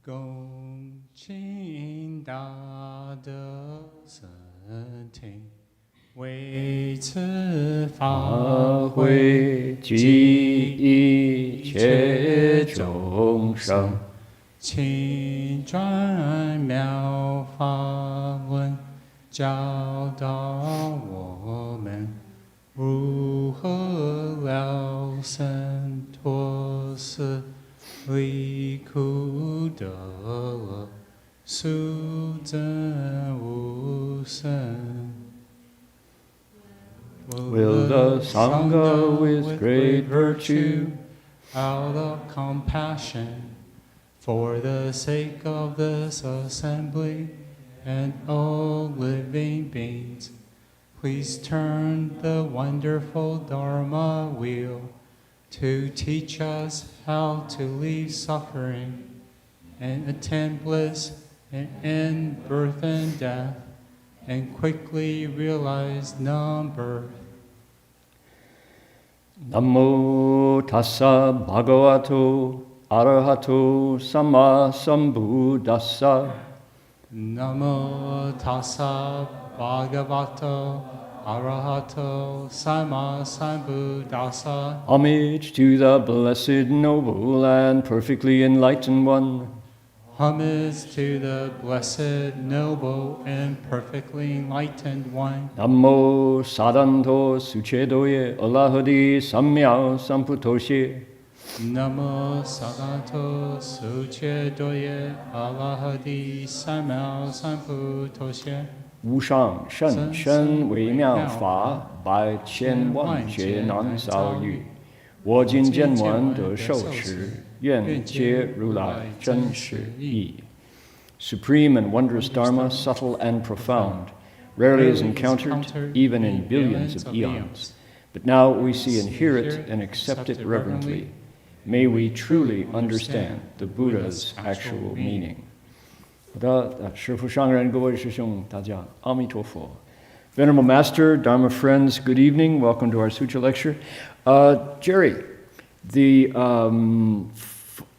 恭敬大德圣听，为此法会济一切众生，请转妙法轮，教导我们如何了生脱死，离苦得乐，速增无生。Will the Sangha with great virtue, out of compassion, for the sake of this assembly and all living beings, please turn the wonderful Dharma wheel to teach us how to leave suffering and attain bliss and end birth and death, and quickly realize non-birth. Namo tassa bhagavato arahato samma sambuddhassa. Namo tassa bhagavato arahato samma sambuddhassa. Homage to the blessed, noble, and perfectly enlightened one. Homage to the blessed, noble, and perfectly enlightened one. Namo sadanto suchedoye alahadi samyao samputoshe. Namo sadanto suchedoye alahadi samyao samputoshe. 无上甚深微妙法，百千万劫难遭遇。我今见闻得受持，愿解如来真实义。Supreme and wondrous Dharma, subtle and profound, rarely is encountered even in billions of eons. But now we see and hear it and accept it reverently. May we truly understand the Buddha's actual meaning. 好的，师父上人，各位师兄，大家阿弥陀佛。Venerable Master, Dharma friends, good evening. Welcome to our Sutra lecture. Jerry,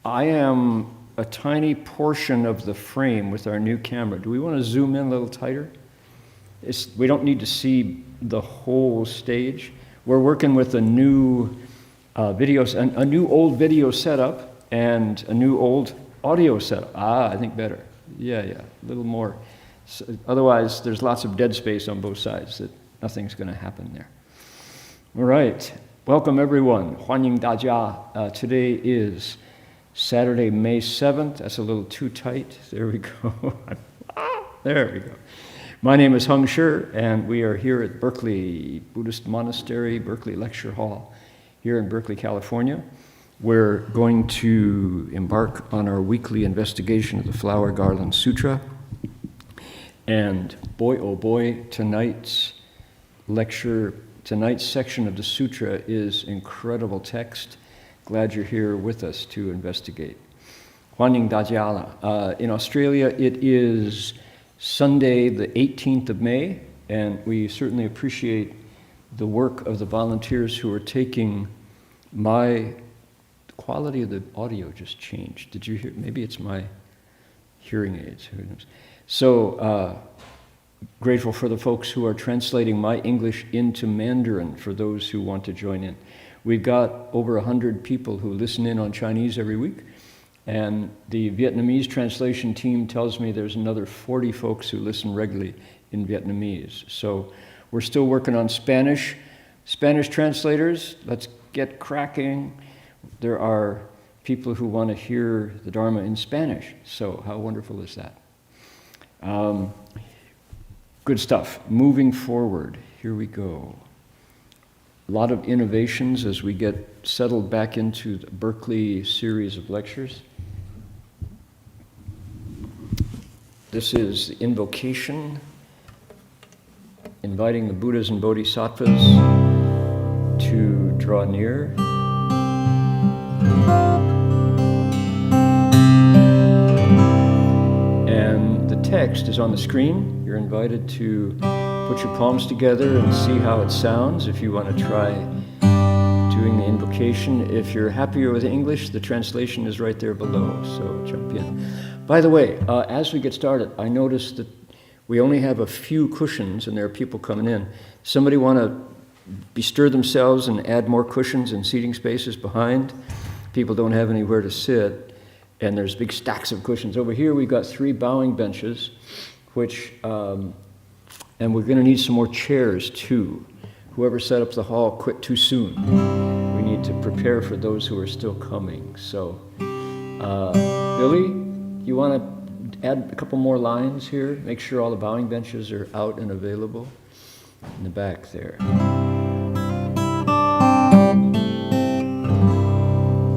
I am a tiny portion of the frame with our new camera. Do we want to zoom in a little tighter? We don't need to see the whole stage. We're working with a new a new old video setup and a new old audio setup. I think better. Yeah, a little more. So, otherwise, there's lots of dead space on both sides that nothing's going to happen there. All right. Welcome, everyone. 欢迎大家. Today is Saturday, May 7th. That's a little too tight. There we go. There we go. My name is Heng, and we are here at Berkeley Buddhist Monastery, Berkeley Lecture Hall, here in Berkeley, California. We're going to embark on our weekly investigation of the Flower Garland Sutra. And boy, oh boy, tonight's section of the Sutra is incredible text. Glad you're here with us to investigate. 欢迎大家了. In Australia, it is Sunday, the 18th of May, and we certainly appreciate the work of the volunteers who are taking the quality of the audio just changed. Did you hear? Maybe it's my hearing aids. Who knows? So grateful for the folks who are translating my English into Mandarin for those who want to join in. We've got over 100 people who listen in on Chinese every week, and the Vietnamese translation team tells me there's another 40 folks who listen regularly in Vietnamese. So we're still working on Spanish. Spanish translators, let's get cracking. There are people who want to hear the Dharma in Spanish. So how wonderful is that? Good stuff. Moving forward, here we go. A lot of innovations as we get settled back into the Berkeley series of lectures. This is the invocation, inviting the Buddhas and Bodhisattvas to draw near. And the text is on the screen. You're invited to put your palms together and see how it sounds if you want to try doing the invocation. If you're happier with English, the translation is right there below, so jump in. By the way, as we get started, I noticed that we only have a few cushions, and there are people coming in. Somebody want to bestir themselves and add more cushions and seating spaces behind? People don't have anywhere to sit, and there's big stacks of cushions. Over here, we've got 3 bowing benches, which, and we're going to need some more chairs, too. Whoever set up the hall quit too soon. We need to prepare for those who are still coming. So, Billy, you want to add a couple more lines here? Make sure all the bowing benches are out and available in the back there.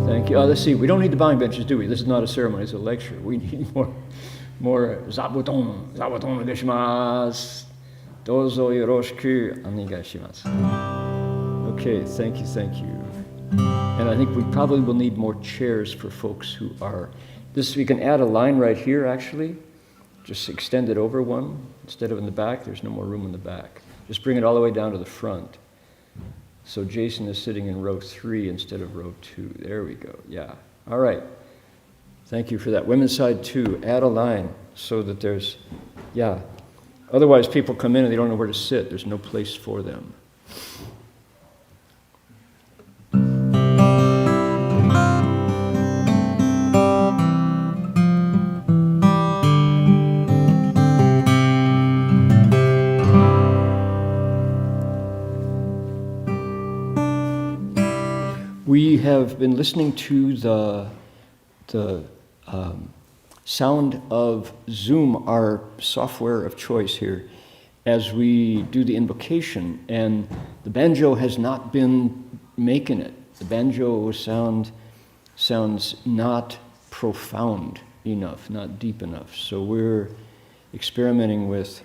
Thank you. Oh, let's see. We don't need the bowing benches, do we? This is not a ceremony. It's a lecture. We need more zabuton. Zabuton onegaishimasu. Dozo yoroshiku onegaishimasu. Okay, thank you. And I think we probably will need more chairs for folks who are... we can add a line right here, actually. Just extend it over one. Instead of in the back, there's no more room in the back. Just bring it all the way down to the front. So Jason is sitting in row 3 instead of row 2. There we go, yeah. All right. Thank you for that. Women's side 2, add a line so that there's, yeah. Otherwise, people come in and they don't know where to sit. There's no place for them. We have been listening to the sound of Zoom, our software of choice here, as we do the invocation, and the banjo has not been making it. The banjo sounds not profound enough, not deep enough. So we're experimenting with,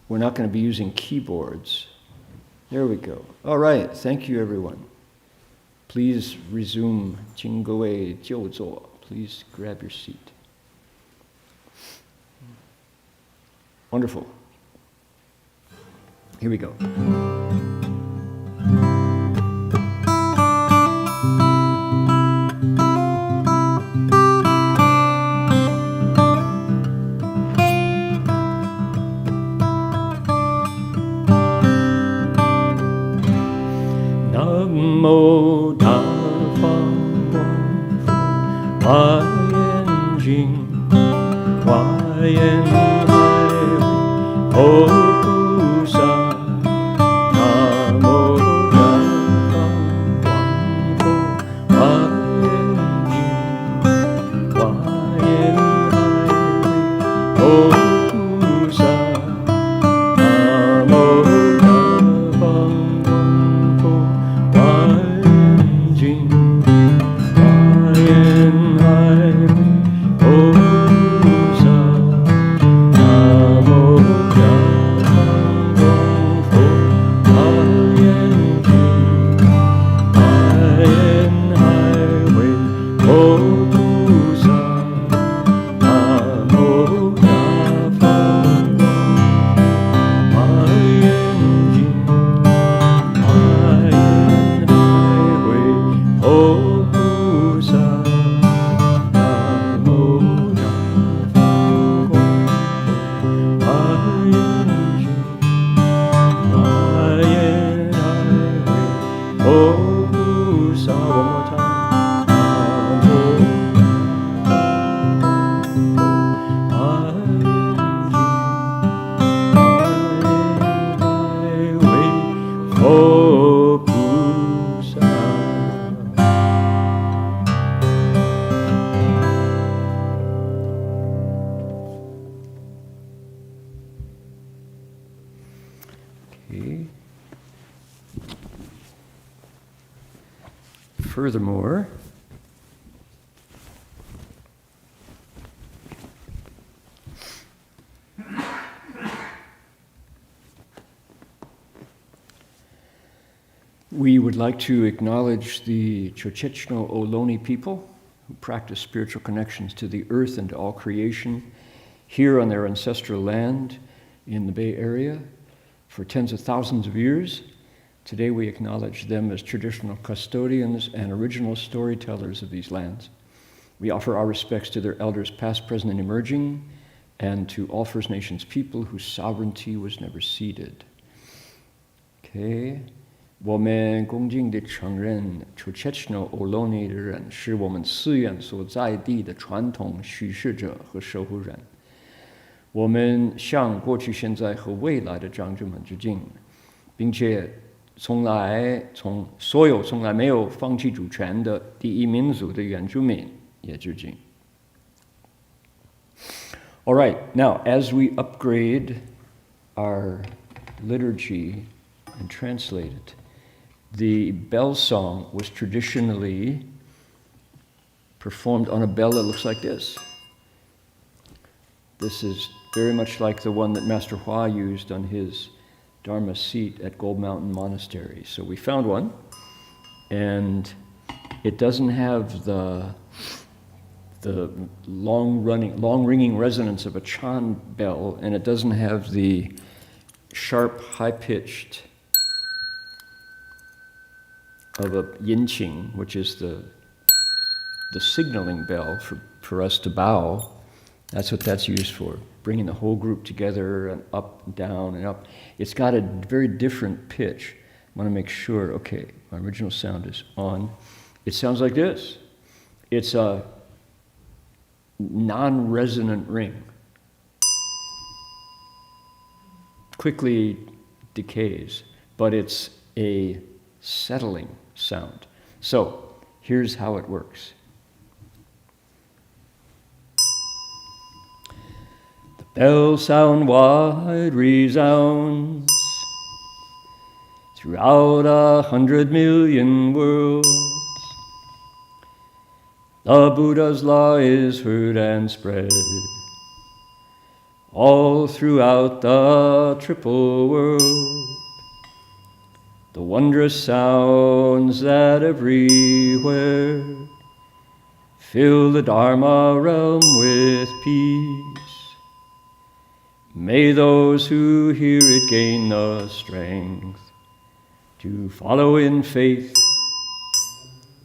we're not going to be using keyboards. There we go. All right, thank you everyone. Please resume Jinggoe Jiuzuo. Please grab your seat. Wonderful. Here we go. Namo Dharma Huayan Jing Huayan Hai Hokusa Namo Dharma Huayan Jing Huayan Hai Hokusa Namo Furthermore, we would like to acknowledge the Chochechno Ohlone people who practice spiritual connections to the earth and to all creation here on their ancestral land in the Bay Area for tens of thousands of years. Today we acknowledge them as traditional custodians and original storytellers of these lands. We offer our respects to their elders past, present, and emerging, and to all First Nations people whose sovereignty was never ceded. Okay. 我们恭敬地承认出Chechno Ohlone的人是我们寺院所在地的传统叙事者和守护人。我们向过去、现在和未来的长者们致敬，并且从来没有放弃主权的第一民族的原住民也致敬。All right, now as we upgrade our liturgy and translate it, the bell song was traditionally performed on a bell that looks like this. This is very much like the one that Master Hua used on his Dharma seat at Gold Mountain Monastery. So we found one, and it doesn't have the long ringing resonance of a Chan bell, and it doesn't have the sharp, high-pitched of a yinqing, which is the signaling bell for us to bow. That's what that's used for, bringing the whole group together and up and down and up. It's got a very different pitch. I want to make sure, okay, my original sound is on. It sounds like this. It's a non-resonant ring. Quickly decays, but it's a settling sound. So here's how it works. The bell sound wide resounds throughout 100 million worlds. The Buddha's law is heard and spread all throughout the triple world. The wondrous sounds that everywhere fill the Dharma realm with peace. May those who hear it gain the strength to follow in faith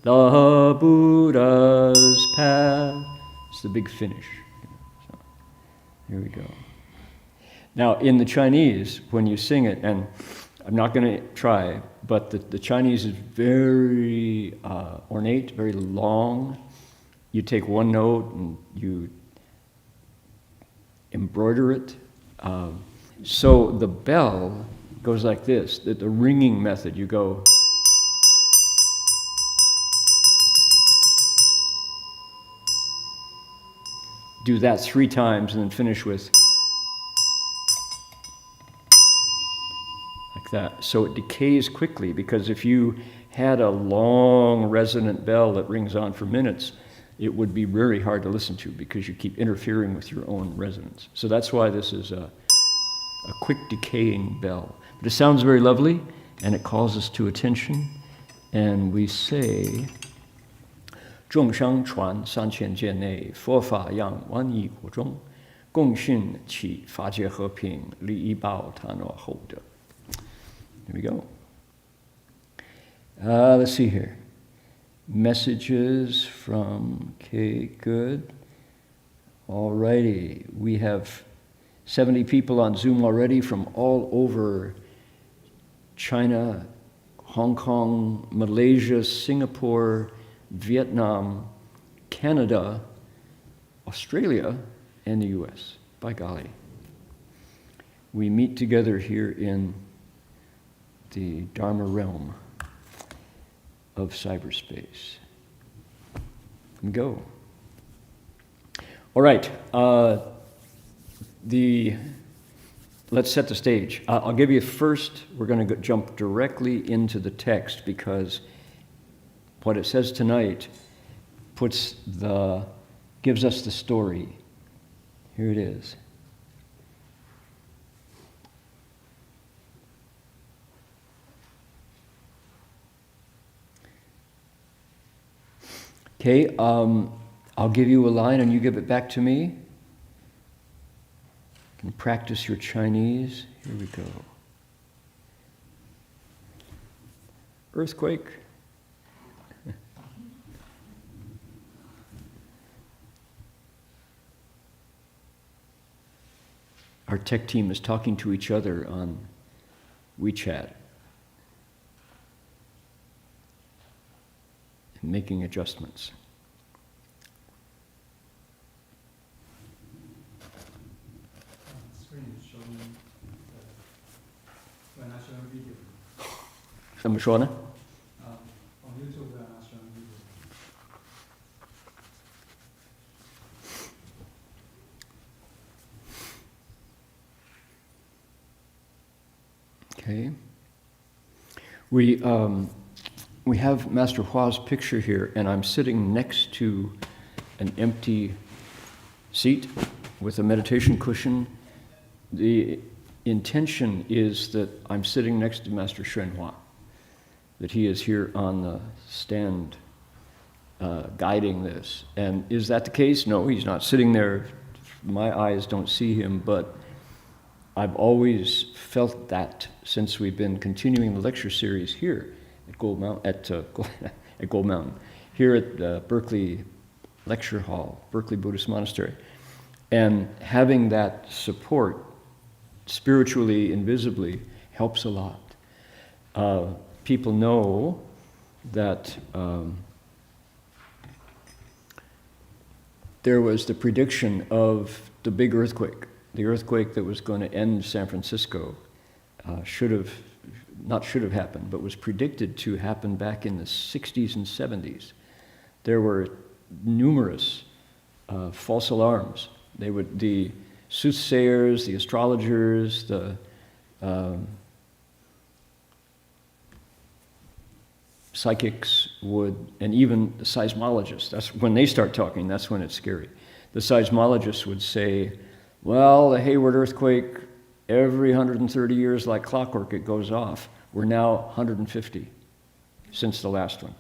the Buddha's path. It's the big finish. So, here we go. Now, in the Chinese, when you sing it, and I'm not going to try, but the Chinese is very ornate, very long. You take one note and you embroider it. So the bell goes like this, the ringing method. You go. Do that 3 times and then finish with like that. So it decays quickly, because if you had a long resonant bell that rings on for minutes, it would be very hard to listen to because you keep interfering with your own resonance. So that's why this is a quick decaying bell. But it sounds very lovely, and it calls us to attention. And we say, 众生传3000界内，佛法让万亿国中，共训其法界和平，利益报他若后得。 Here we go. Let's see here. Messages from, okay, good. All righty. We have 70 people on Zoom already from all over China, Hong Kong, Malaysia, Singapore, Vietnam, Canada, Australia, and the US. By golly. We meet together here in the Dharma realm of cyberspace. And go. All right. Let's set the stage. I'll give you first, we're going to jump directly into the text, because what it says tonight gives us the story. Here it is. Okay, I'll give you a line and you give it back to me. You can practice your Chinese. Here we go. Earthquake. our tech team is talking to each other on WeChat and making adjustments. Screen is showing the national video. 怎么说呢？ On YouTube, the national video. Okay. We have Master Hua's picture here, and I'm sitting next to an empty seat with a meditation cushion. The intention is that I'm sitting next to Master Hua, that he is here on the stand guiding this. And is that the case? No, he's not sitting there. My eyes don't see him, but I've always felt that since we've been continuing the lecture series here at Gold Mountain, at Gold Mountain, here at Berkeley Lecture Hall, Berkeley Buddhist Monastery. And having that support spiritually, invisibly, helps a lot. People know that there was the prediction of the big earthquake. The earthquake that was going to end San Francisco should have happened, but was predicted to happen back in the 60s and 70s. There were numerous false alarms. The soothsayers, the astrologers, the psychics and even the seismologists. That's when they start talking, that's when it's scary. The seismologists would say, well, the Hayward earthquake, every 130 years like clockwork, it goes off. We're now 150 since the last one.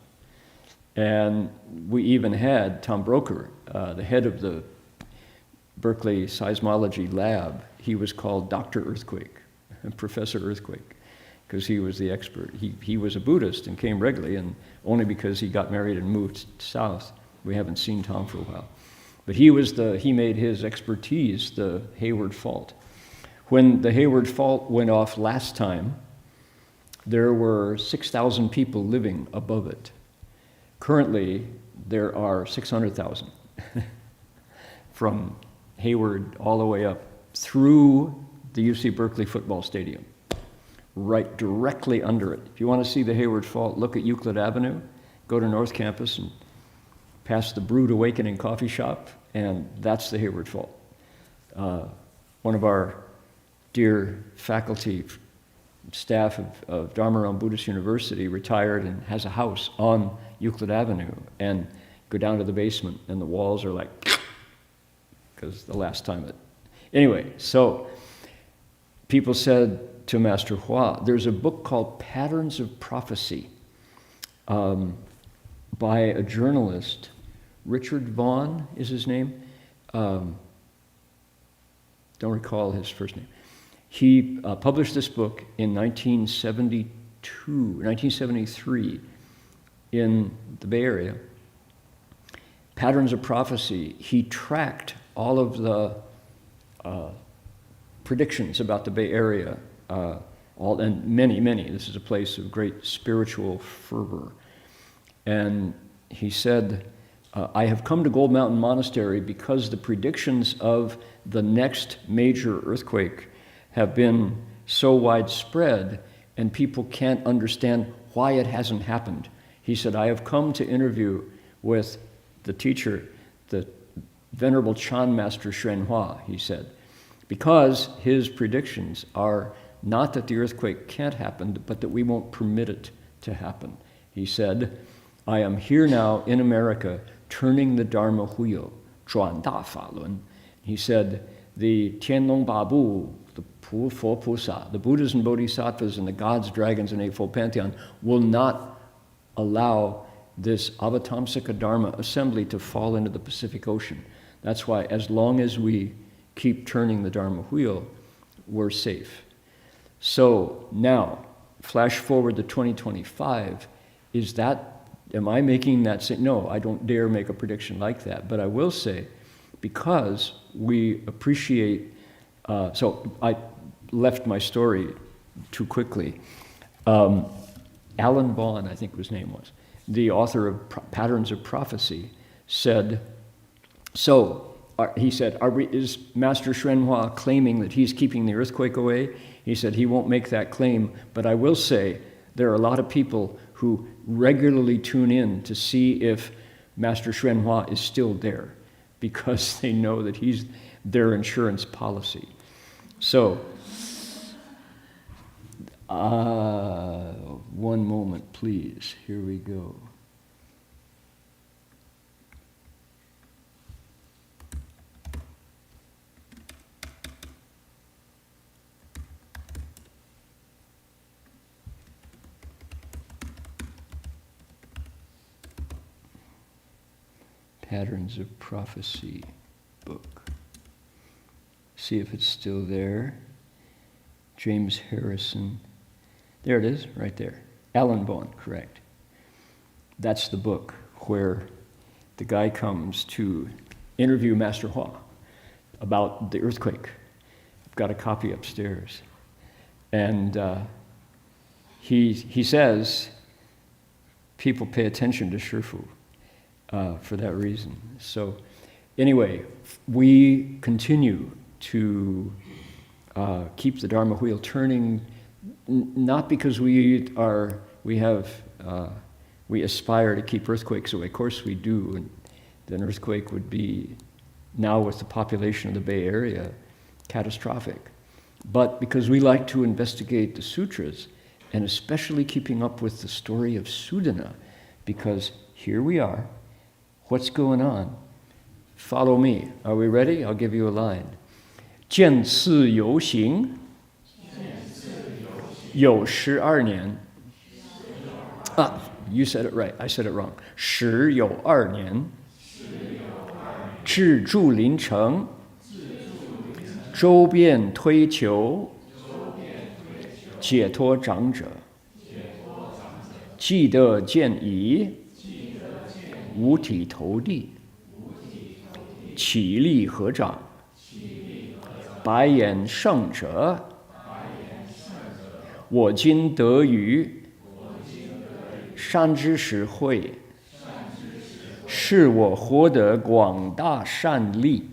And we even had Tom Broker, the head of the Berkeley Seismology Lab. He was called Dr. Earthquake, Professor Earthquake, because he was the expert. He was a Buddhist and came regularly, and only because he got married and moved south. We haven't seen Tom for a while. But he made his expertise the Hayward Fault. When the Hayward Fault went off last time, there were 6,000 people living above it. Currently, there are 600,000 from Hayward all the way up through the UC Berkeley football stadium, right directly under it. If you want to see the Hayward Fault, look at Euclid Avenue, go to North Campus and past the Brood Awakening coffee shop, and that's the Hayward Fault. One of our dear faculty, staff of Dharma Realm Buddhist University retired and has a house on Euclid Avenue, and go down to the basement and the walls are like, because the last time Anyway, so people said to Master Hua, there's a book called Patterns of Prophecy by a journalist, Richard Vaughn is his name. Don't recall his first name. He published this book in 1973 in the Bay Area. Patterns of Prophecy. He tracked all of the predictions about the Bay Area, and many. This is a place of great spiritual fervor. And he said, I have come to Gold Mountain Monastery because the predictions of the next major earthquake have been so widespread and people can't understand why it hasn't happened. He said, I have come to interview with the teacher, the Venerable Chan Master Hua, he said, because his predictions are not that the earthquake can't happen, but that we won't permit it to happen. He said, I am here now in America turning the Dharma wheel, 转大法轮. He said, the Tianlong Babu, the Fo Pusa, the Buddhas and Bodhisattvas and the gods, dragons, and Eightfold Pantheon will not allow this Avatamsaka Dharma assembly to fall into the Pacific Ocean. That's why as long as we keep turning the Dharma wheel, we're safe. So now, flash forward to 2025, am I making that say? No, I don't dare make a prediction like that, but I will say, because we appreciate So I left my story too quickly. Alan Bond, I think his name was, the author of Patterns of Prophecy, said, he said, is Master Xuanhua claiming that he's keeping the earthquake away? He said he won't make that claim, but I will say there are a lot of people who regularly tune in to see if Master Xuanhua is still there because they know that he's their insurance policy. So, one moment, please. Here we go. Patterns of Prophecy book. See if it's still there. James Harrison. There it is, right there. Alan Bond, correct. That's the book where the guy comes to interview Master Hua about the earthquake. I've got a copy upstairs. And he says people pay attention to Shifu for that reason. So anyway, we continue to keep the Dharma wheel turning, not because we aspire to keep earthquakes away. Of course we do, and an earthquake would be, now with the population of the Bay Area, catastrophic. But because we like to investigate the sutras, and especially keeping up with the story of Sudana, because here we are, what's going on? Follow me. Are we ready? I'll give you a line. 见次游行有12年 you said it right. I said it wrong. 时有2年 自住临城 周遍推求 解脱长者 既得见疑 五体投地 起立合掌 白眼圣者 我今得于 善知识会 使我获得广大善利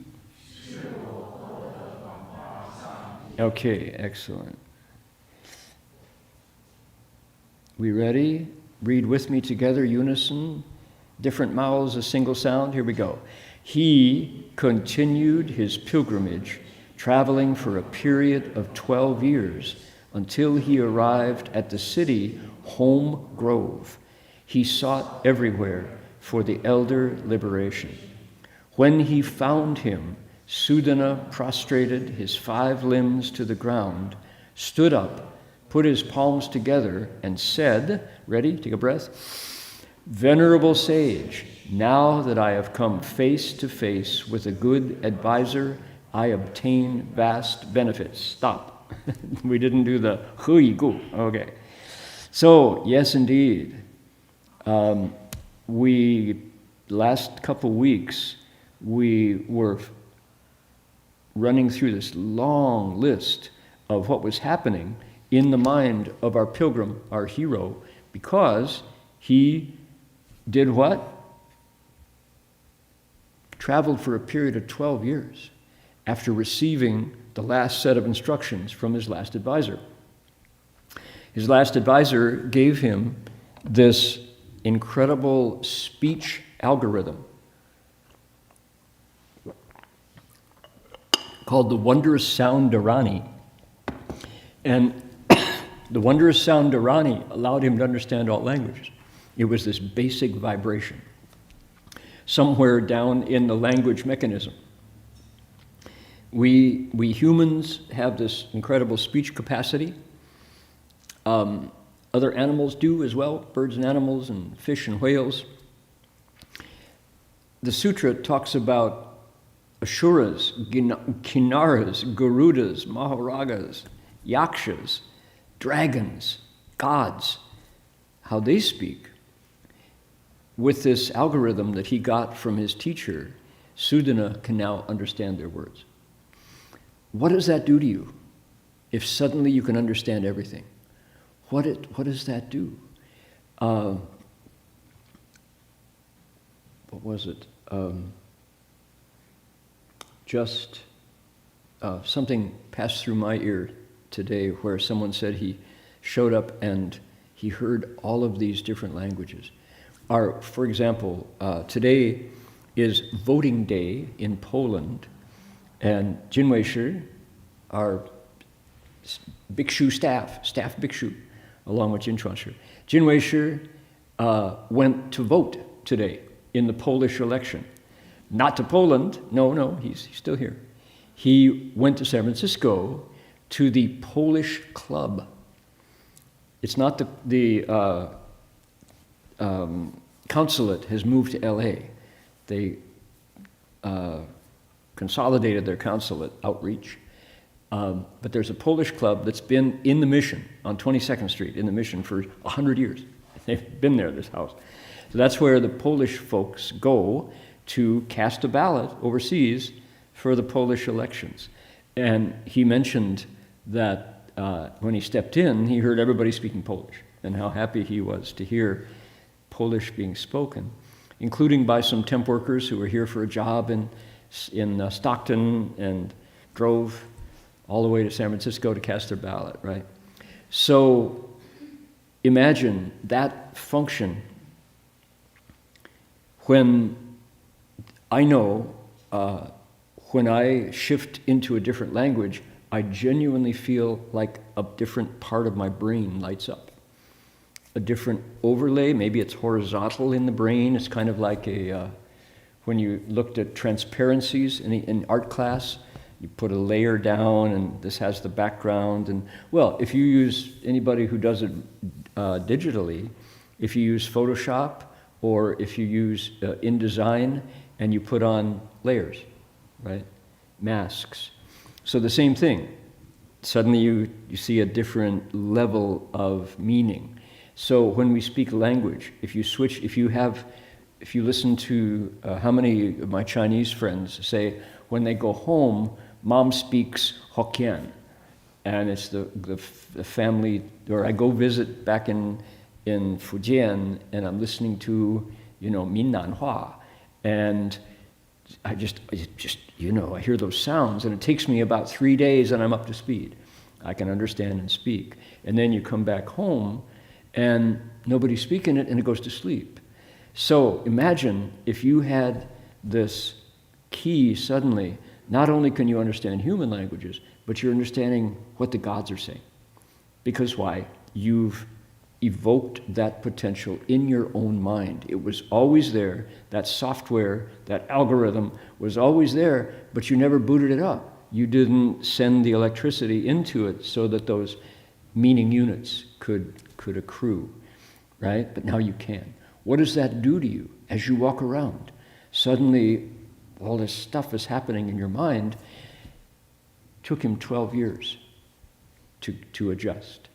Okay, excellent. We ready? Read with me together, unison. Different mouths, a single sound. Here we go. He continued his pilgrimage, traveling for a period of 12 years until he arrived at the city Home Grove. He sought everywhere for the elder liberation. When he found him, Sudana prostrated his 5 limbs to the ground, stood up, put his palms together, and said, ready, take a breath, Venerable sage, now that I have come face to face with a good advisor, I obtain vast benefits. Stop. We didn't do the 何以故. Okay. So, yes, indeed. Last couple weeks, we were running through this long list of what was happening in the mind of our pilgrim, our hero, because he did what? Traveled for a period of 12 years after receiving the last set of instructions from his last advisor. His last advisor gave him this incredible speech algorithm called the Wondrous Sound Dharani. And the Wondrous Sound Dharani allowed him to understand all languages. It was this basic vibration, somewhere down in the language mechanism. We humans have this incredible speech capacity. Other animals do as well, birds and animals and fish and whales. The sutra talks about Asuras, Kinnaras, Garudas, Maharagas, Yakshas, dragons, gods, how they speak. With this algorithm that he got from his teacher, Sudana can now understand their words. what does that do to you if suddenly you can understand everything? What does that do? What was it? Something passed through my ear today where someone said he showed up and he heard all of these different languages. For example, today is voting day in Poland, and Jinwei Shi, our bhikshu staff bhikshu, along with Jinchuan Shi, Jinwei Shi went to vote today in the Polish election. Not to Poland, no, he's still here. He went to San Francisco to the Polish club. It's not the consulate has moved to LA. They consolidated their consulate outreach. But there's a Polish club that's been in the Mission on 22nd Street in the Mission for 100 years. They've been there, this house. So that's where the Polish folks go to cast a ballot overseas for the Polish elections. And he mentioned that when he stepped in, he heard everybody speaking Polish and how happy he was to hear Polish being spoken, including by some temp workers who were here for a job in Stockton and drove all the way to San Francisco to cast their ballot, right? So imagine that function when I know when I shift into a different language, I genuinely feel like a different part of my brain lights up. A different overlay, maybe it's horizontal in the brain. It's kind of like when you looked at transparencies in art class, you put a layer down and this has the background. And well, if you use, anybody who does it digitally, if you use Photoshop or if you use InDesign and you put on layers, right? Masks. So the same thing. Suddenly you see a different level of meaning. So when we speak language, if you listen to how many of my Chinese friends say when they go home, mom speaks Hokkien, and it's the family, or I go visit back in Fujian and I'm listening to, Minnanhua, and I just, I hear those sounds and it takes me about 3 days and I'm up to speed. I can understand and speak. And then you come back home and nobody's speaking it and it goes to sleep. So imagine if you had this key suddenly, not only can you understand human languages, but you're understanding what the gods are saying. Because why? You've evoked that potential in your own mind. It was always there. That software, that algorithm was always there, but you never booted it up. You didn't send the electricity into it so that those meaning units could accrue, right? But now you can. What does that do to you as you walk around? Suddenly, all this stuff is happening in your mind. It took him 12 years to adjust.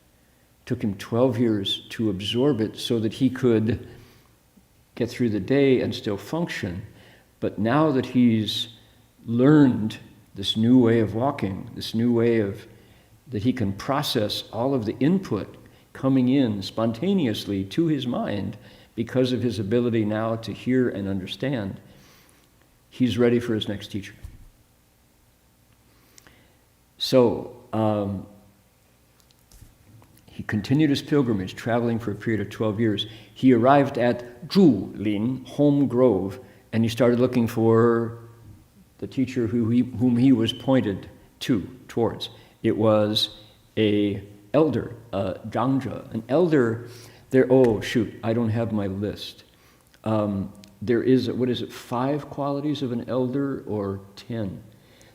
Took him 12 years to absorb it so that he could get through the day and still function. But now that he's learned this new way of walking, this new way that he can process all of the input coming in spontaneously to his mind because of his ability now to hear and understand, he's ready for his next teacher. So, he continued his pilgrimage, traveling for a period of 12 years. He arrived at Zhulin, Home Grove, and he started looking for the teacher whom he was pointed towards. It was an elder, Zhangzhe. An elder, I don't have my list. There is, 5 qualities of an elder or 10?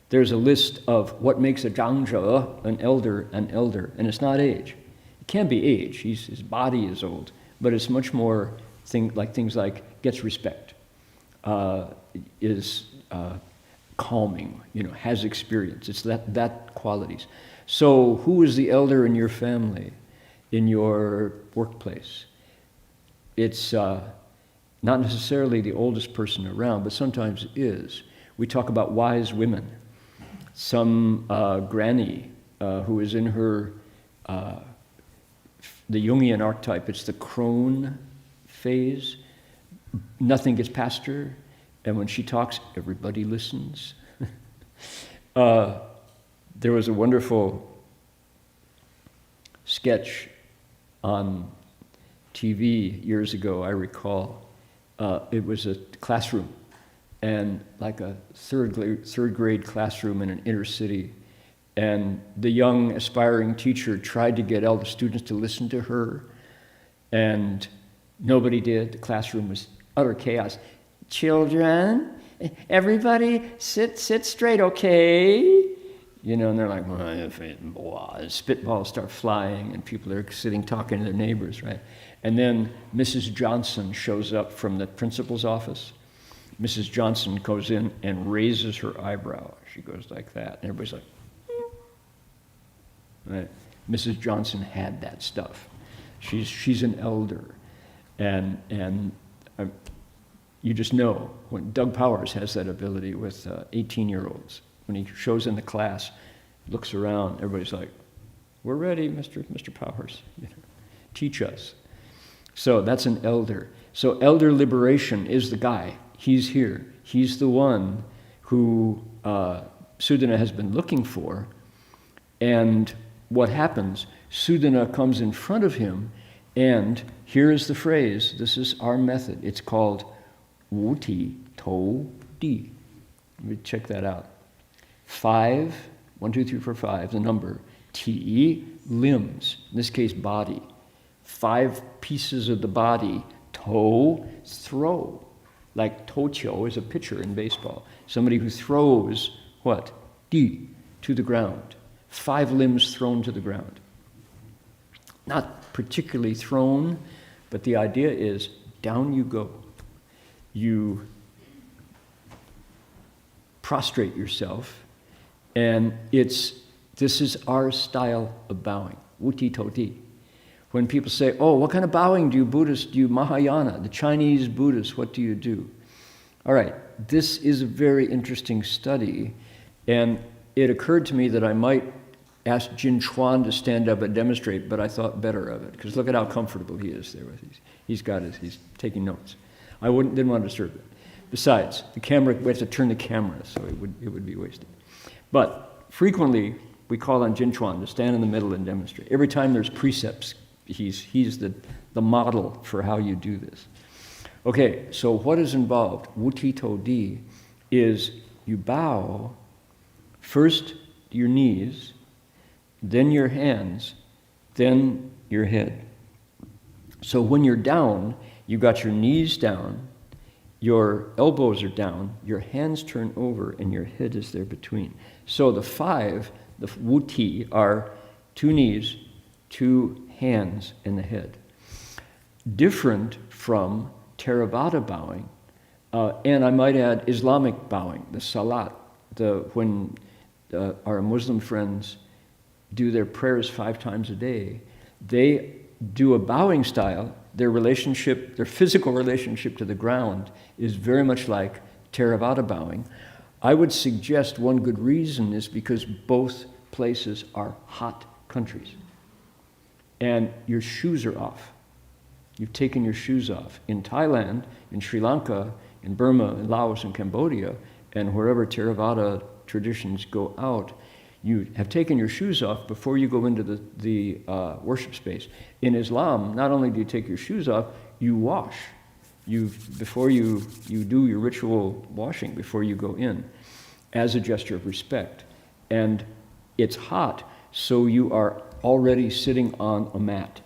There's a list of what makes a Zhangzhe, an elder, and it's not age. Can be age. His body is old, but it's much more things like gets respect, is calming, has experience. It's that qualities. So who is the elder in your family, in your workplace? It's not necessarily the oldest person around, but sometimes it is. We talk about wise women. some granny who is in her, the Jungian archetype, it's the crone phase. Nothing gets past her, and when she talks, everybody listens. There was a wonderful sketch on TV years ago, I recall. It was a classroom, and like a third grade classroom in an inner city. And the young aspiring teacher tried to get all the students to listen to her, and nobody did. The classroom was utter chaos. Children, everybody sit straight, okay? You know, and they're like, and spitballs start flying, and people are sitting talking to their neighbors, right? And then Mrs. Johnson shows up from the principal's office. Mrs. Johnson goes in and raises her eyebrow. She goes like that, and everybody's like, right? Mrs. Johnson had that stuff. She's an elder, and you just know when Doug Powers has that ability with 18-year-olds. When he shows in the class, looks around, everybody's like, "We're ready, Mr. Powers. You know, teach us." So that's an elder. So elder liberation is the guy. He's here. He's the one who Sudana has been looking for. And what happens? Sudana comes in front of him, and here is the phrase. This is our method. It's called Wu Ti To Di. Let me check that out. 5, 1, 2, 3, 4, 5, the number. Ti, limbs, in this case body. 5 pieces of the body. To, throw. Like toqiu is a pitcher in baseball. Somebody who throws what? Di, to the ground. 5 limbs thrown to the ground. Not particularly thrown, but the idea is down you go. You prostrate yourself, and this is our style of bowing, wuti toti. When people say, "Oh, what kind of bowing do you Buddhists, do you Mahayana, the Chinese Buddhists, what do you do?" All right, this is a very interesting study, and it occurred to me that I might ask Jin Chuan to stand up and demonstrate, but I thought better of it, because look at how comfortable he is there with these. He's taking notes. I didn't want to disturb it. Besides, the camera, we have to turn the camera, so it would be wasted. But frequently, we call on Jin Chuan to stand in the middle and demonstrate. Every time there's precepts, he's the model for how you do this. Okay, so what is involved? Wuti To Di is you bow first your knees, then your hands, then your head. So when you're down, you got your knees down, your elbows are down, your hands turn over, and your head is there between. So the 5, the wuti, are 2 knees, 2 hands, and the head. Different from Theravada bowing, and I might add Islamic bowing, the salat, when our Muslim friends do their prayers 5 times a day, they do a bowing style. Their physical relationship to the ground is very much like Theravada bowing. I would suggest one good reason is because both places are hot countries. And your shoes are off. You've taken your shoes off. In Thailand, in Sri Lanka, in Burma, in Laos, and Cambodia, and wherever Theravada traditions go out, you have taken your shoes off before you go into the worship space. In Islam, not only do you take your shoes off, you wash. Before you do your ritual washing, before you go in, as a gesture of respect. And it's hot, so you are already sitting on a mat,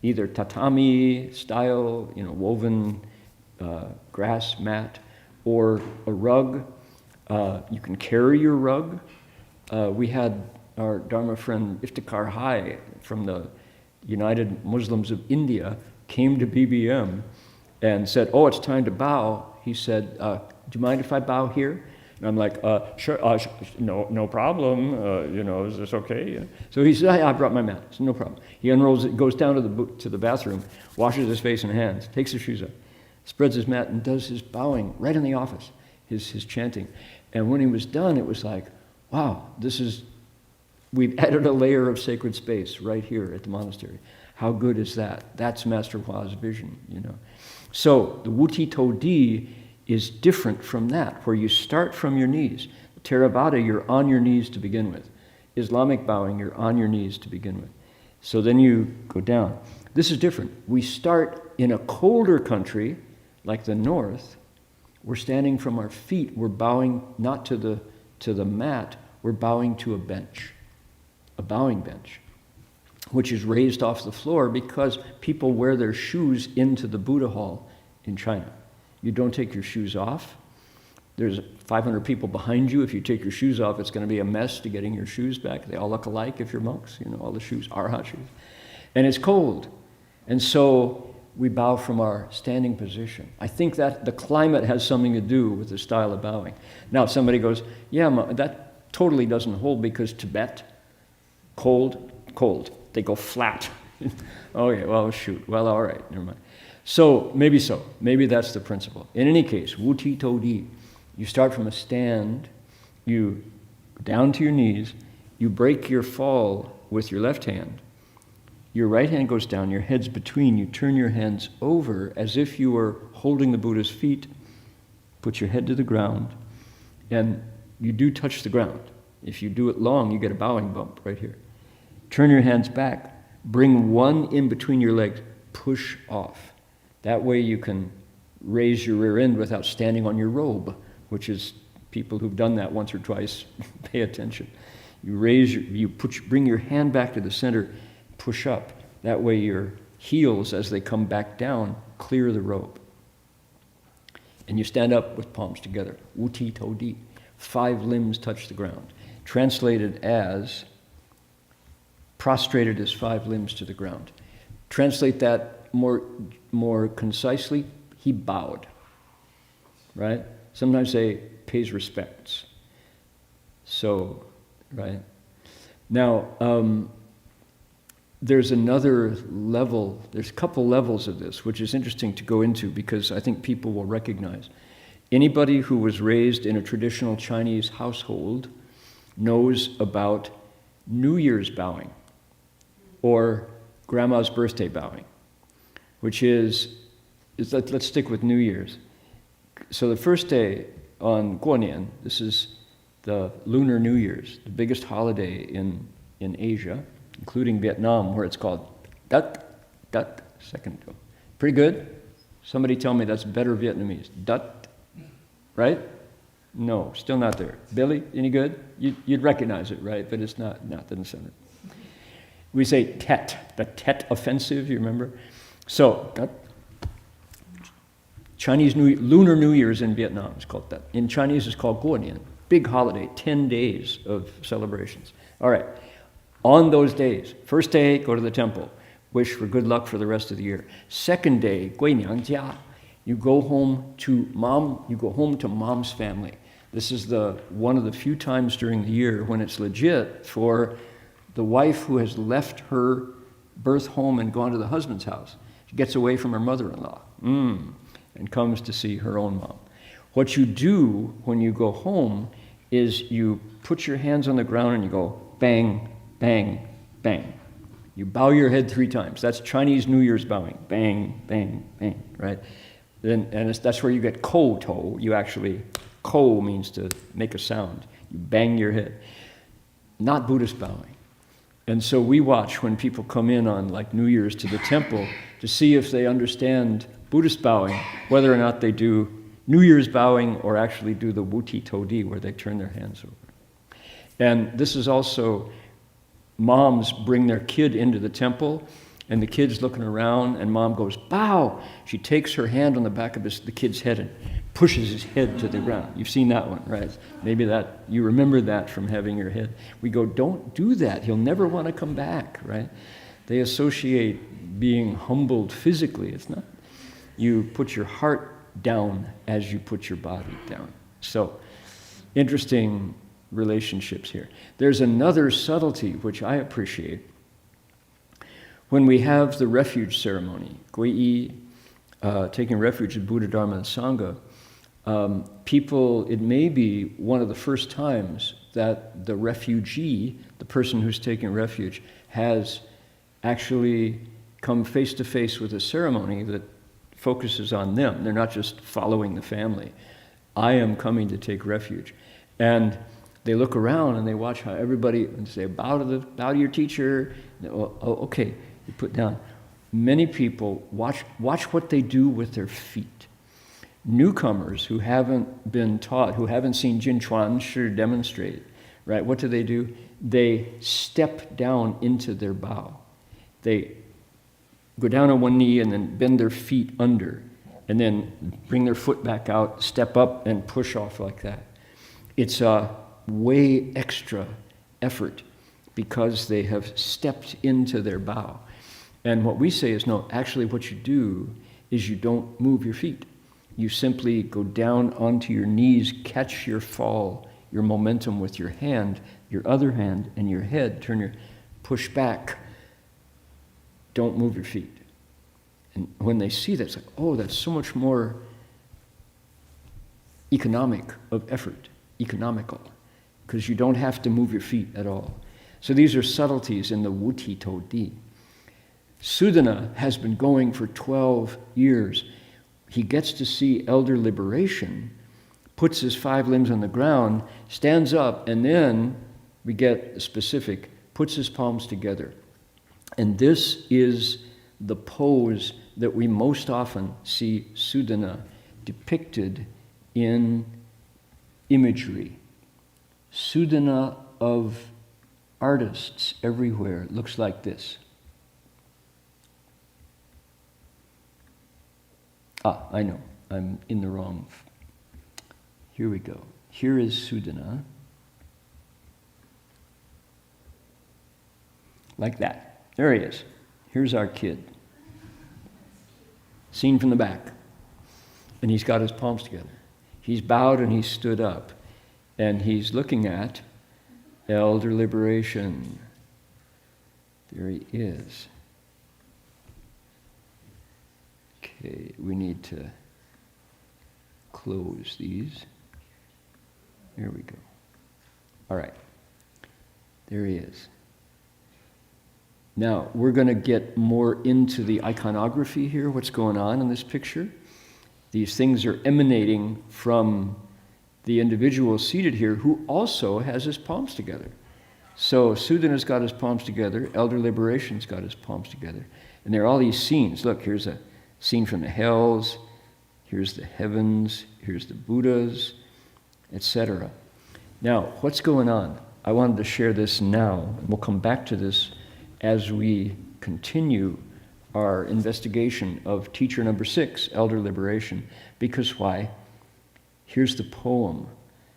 either tatami style, woven grass mat, or a rug. You can carry your rug. We had our Dharma friend Iftikhar Hai from the United Muslims of India came to BBM and said, "Oh, it's time to bow." He said, "Do you mind if I bow here?" And I'm like, "Sure, no problem. Is this okay?" So he said, "I brought my mat. So no problem." He unrolls it, goes down to the bathroom, washes his face and hands, takes his shoes off, spreads his mat, and does his bowing right in the office, his chanting. And when he was done, it was like, wow, we've added a layer of sacred space right here at the monastery. How good is that? That's Master Hua's vision, you know. So the Wuti To Di is different from that, where you start from your knees. Theravada, you're on your knees to begin with. Islamic bowing, you're on your knees to begin with. So then you go down. This is different. We start in a colder country, like the north. We're standing from our feet. We're bowing not to the mat. We're bowing to a bench, a bowing bench, which is raised off the floor because people wear their shoes into the Buddha hall in China. You don't take your shoes off. There's 500 people behind you. If you take your shoes off, it's going to be a mess to getting your shoes back. They all look alike if you're monks. You know, all the shoes are hot shoes. And it's cold. And so we bow from our standing position. I think that the climate has something to do with the style of bowing. Now, somebody goes, yeah, that totally doesn't hold because Tibet, cold. They go flat. Okay, well, shoot. Well, all right, never mind. So. Maybe that's the principle. In any case, Wuti To Di. You start from a stand, you go down to your knees, you break your fall with your left hand. Your right hand goes down, your head's between, you turn your hands over as if you were holding the Buddha's feet, put your head to the ground, and you do touch the ground. If you do it long, you get a bowing bump right here. Turn your hands back, bring one in between your legs, push off. That way you can raise your rear end without standing on your robe, which is, people who've done that once or twice, pay attention. You bring your hand back to the center, push up. That way your heels, as they come back down, clear the robe. And you stand up with palms together. Wuti To Di. 5 limbs touch the ground. Translated as, prostrated as 5 limbs to the ground. Translate that more concisely, he bowed. Right? Sometimes they pays respects. So, right? Now, there's another level, there's a couple levels of this, which is interesting to go into because I think people will recognize. Anybody who was raised in a traditional Chinese household knows about New Year's bowing or Grandma's birthday bowing, which is let's stick with New Year's. So the first day on Guonian, this is the Lunar New Year's, the biggest holiday in Asia, including Vietnam, where it's called Dat, second. Pretty good? Somebody tell me that's better Vietnamese. Dat, right? No, still not there. Billy, any good? You'd recognize it, right? But it's not, doesn't sound it. We say Tet, the Tet offensive, you remember? So, Dat. Chinese Lunar New Year's in Vietnam is called that. In Chinese, it's called Guonian. Big holiday, 10 days of celebrations. All right. On those days, first day, go to the temple. Wish for good luck for the rest of the year. Second day, Gui Niang Jia. You go home to mom's family. This is one of the few times during the year when it's legit for the wife who has left her birth home and gone to the husband's house. She gets away from her mother-in-law. And comes to see her own mom. What you do when you go home is you put your hands on the ground and you go bang, bang, bang. You bow your head 3 times. That's Chinese New Year's bowing. Bang, bang, bang, right? That's where you get ko to. You actually, ko means to make a sound. You bang your head. Not Buddhist bowing. And so we watch when people come in on like New Year's to the temple to see if they understand Buddhist bowing, whether or not they do New Year's bowing or actually do the Wuti To Di, where they turn their hands over. And this is also, moms bring their kid into the temple, and the kid's looking around, and mom goes, bow! She takes her hand on the back of the kid's head and pushes his head to the ground. You've seen that one, right? Maybe you remember that from having your head. We go, don't do that. He'll never want to come back, right? They associate being humbled physically. It's not. You put your heart down as you put your body down. So, interesting relationships here. There's another subtlety which I appreciate. When we have the refuge ceremony, Gui taking refuge in Buddha, Dharma, and Sangha, people, it may be one of the first times that the refugee, the person who's taking refuge, has actually come face to face with a ceremony that focuses on them. They're not just following the family. I am coming to take refuge. And they look around and they watch how everybody, and say, bow to your teacher. Oh, okay, you put down. Many people watch what they do with their feet. Newcomers who haven't been taught, who haven't seen Jin Chuan Shi demonstrate, right? What do? They step down into their bow. They go down on one knee and then bend their feet under, and then bring their foot back out, step up and push off like that. It's a way extra effort because they have stepped into their bow. And what we say is, no, actually what you do is you don't move your feet. You simply go down onto your knees, catch your fall, your momentum with your hand, your other hand, and your head. Push back. Don't move your feet. And when they see that, it's like, oh, that's so much more economical, because you don't have to move your feet at all. So these are subtleties in the Wuti To Di. Sudana has been going for 12 years. He gets to see elder liberation, puts his 5 limbs on the ground, stands up, and then we get specific, puts his palms together. And this is the pose that we most often see Sudana depicted in imagery. Sudana of artists everywhere looks like this. I know, I'm in the wrong. Here we go. Here is Sudana. Like that. There he is. Here's our kid. Seen from the back. And he's got his palms together. He's bowed and he's stood up. And he's looking at elder liberation. There he is. Okay, we need to close these. There we go. All right. There he is. Now, we're going to get more into the iconography here, what's going on in this picture. These things are emanating from the individual seated here who also has his palms together. So Sudana's got his palms together, Elder Liberation's got his palms together. And there are all these scenes. Look, here's a scene from the hells, here's the heavens, here's the Buddhas, etc. Now, what's going on? I wanted to share this now, and we'll come back to this as we continue our investigation of teacher number 6, Elder Liberation. Because why? Here's the poem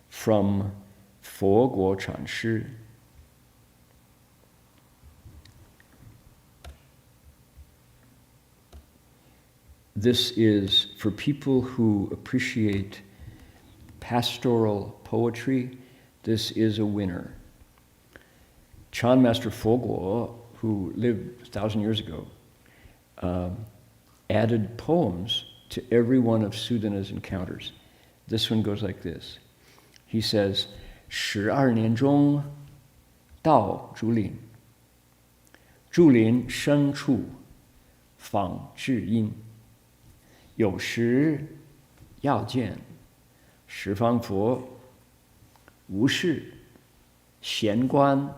from Fo Guo Chan Shi. This is for people who appreciate pastoral poetry. This is a winner. Chan Master Fo Guo, who lived 1,000 years ago, added poems to every one of Sudana's encounters. This one goes like this. He says, 12年中到竹林，竹林深处访至阴，有时要见十方佛，无事闲观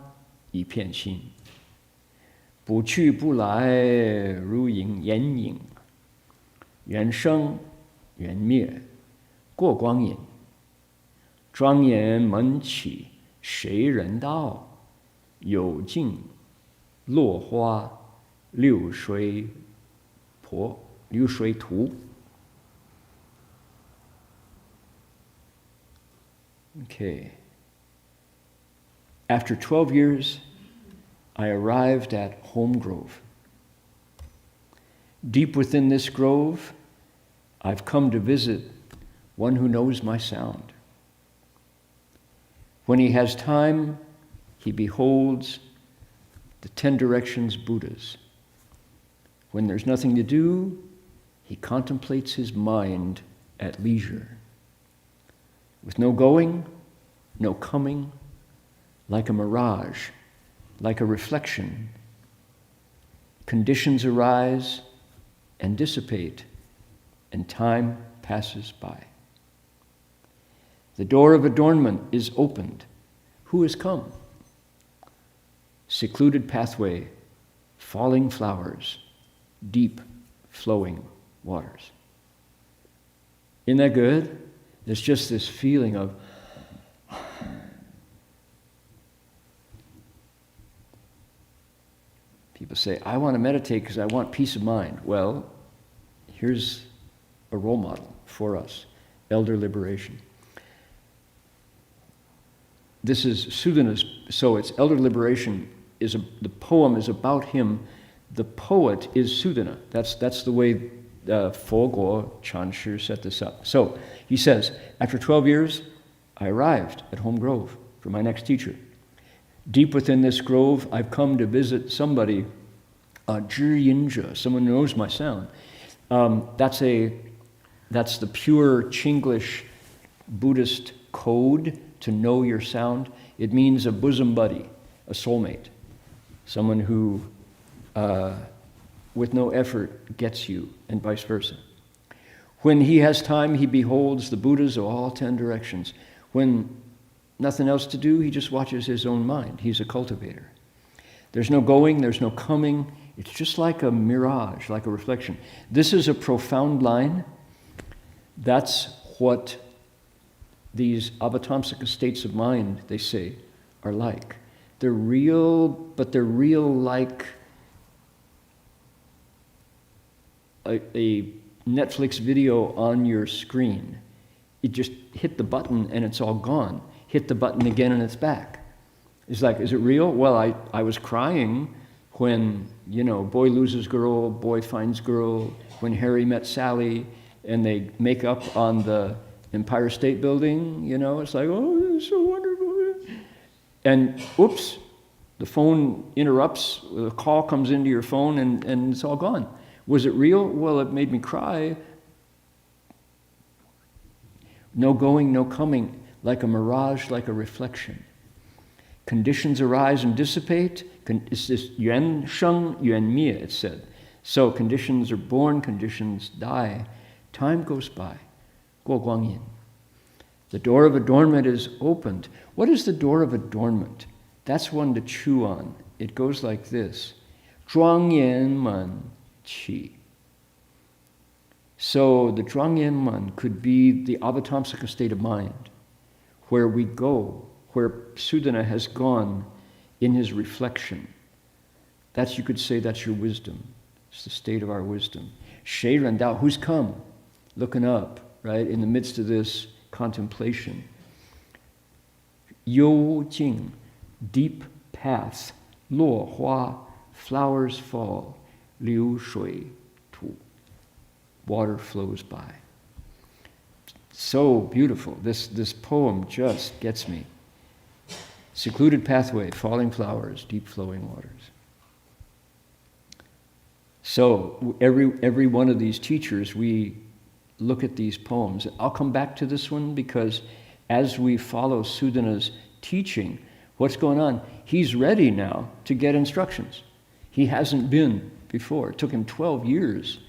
一片心，不去不来如影眼影，缘生缘灭过光阴，庄严门起谁人道？有尽落花流水图。Okay. After 12 years, I arrived at Home Grove. Deep within this grove, I've come to visit one who knows my sound. When he has time, he beholds the 10 directions Buddhas. When there's nothing to do, he contemplates his mind at leisure. With no going, no coming, like a mirage, like a reflection. Conditions arise and dissipate, and time passes by. The door of adornment is opened. Who has come? Secluded pathway, falling flowers, deep flowing waters. Isn't that good? There's just this feeling of people say, I want to meditate because I want peace of mind. Well, here's a role model for us, elder liberation. This is Sudana's, so it's elder liberation, the poem is about him. The poet is Sudana. That's the way Fo Guo Chanshi set this up. So he says, after 12 years, I arrived at Home Grove for my next teacher. Deep within this grove, I've come to visit somebody, Zhi Yinzhe, someone who knows my sound. That's the pure Chinglish Buddhist code to know your sound. It means a bosom buddy, a soulmate, someone who, with no effort, gets you, and vice versa. When he has time, he beholds the Buddhas of all 10 directions. When nothing else to do, he just watches his own mind. He's a cultivator. There's no going, there's no coming. It's just like a mirage, like a reflection. This is a profound line. That's what these Avatamsaka states of mind, they say, are like. They're real, but they're real like a Netflix video on your screen. You just hit the button and it's all gone. Hit the button again and it's back. It's like, is it real? Well, I was crying when, boy loses girl, boy finds girl, when Harry met Sally, and they make up on the Empire State Building, it's like, oh, this is so wonderful. And oops, the phone interrupts, a call comes into your phone and it's all gone. Was it real? Well, it made me cry. No going, no coming, like a mirage, like a reflection. Conditions arise and dissipate. It's this yuan sheng, yuan mie, it said. So conditions are born, conditions die. Time goes by. Guo guang yin. The door of adornment is opened. What is the door of adornment? That's one to chew on. It goes like this. Zhuang yan man qi. So the zhuang yan man could be the Avatamsaka state of mind, where we go, where Sudana has gone in his reflection. You could say that's your wisdom. It's the state of our wisdom. Shui Ren Dao, who's come? Looking up, right, in the midst of this contemplation. You Jing, deep path, luo hua, flowers fall, liu shui tu, water flows by. So beautiful. This poem just gets me. Secluded pathway, falling flowers, deep flowing waters. So every one of these teachers, we look at these poems. I'll come back to this one because as we follow Sudana's teaching, what's going on? He's ready now to get instructions. He hasn't been before. It took him 12 years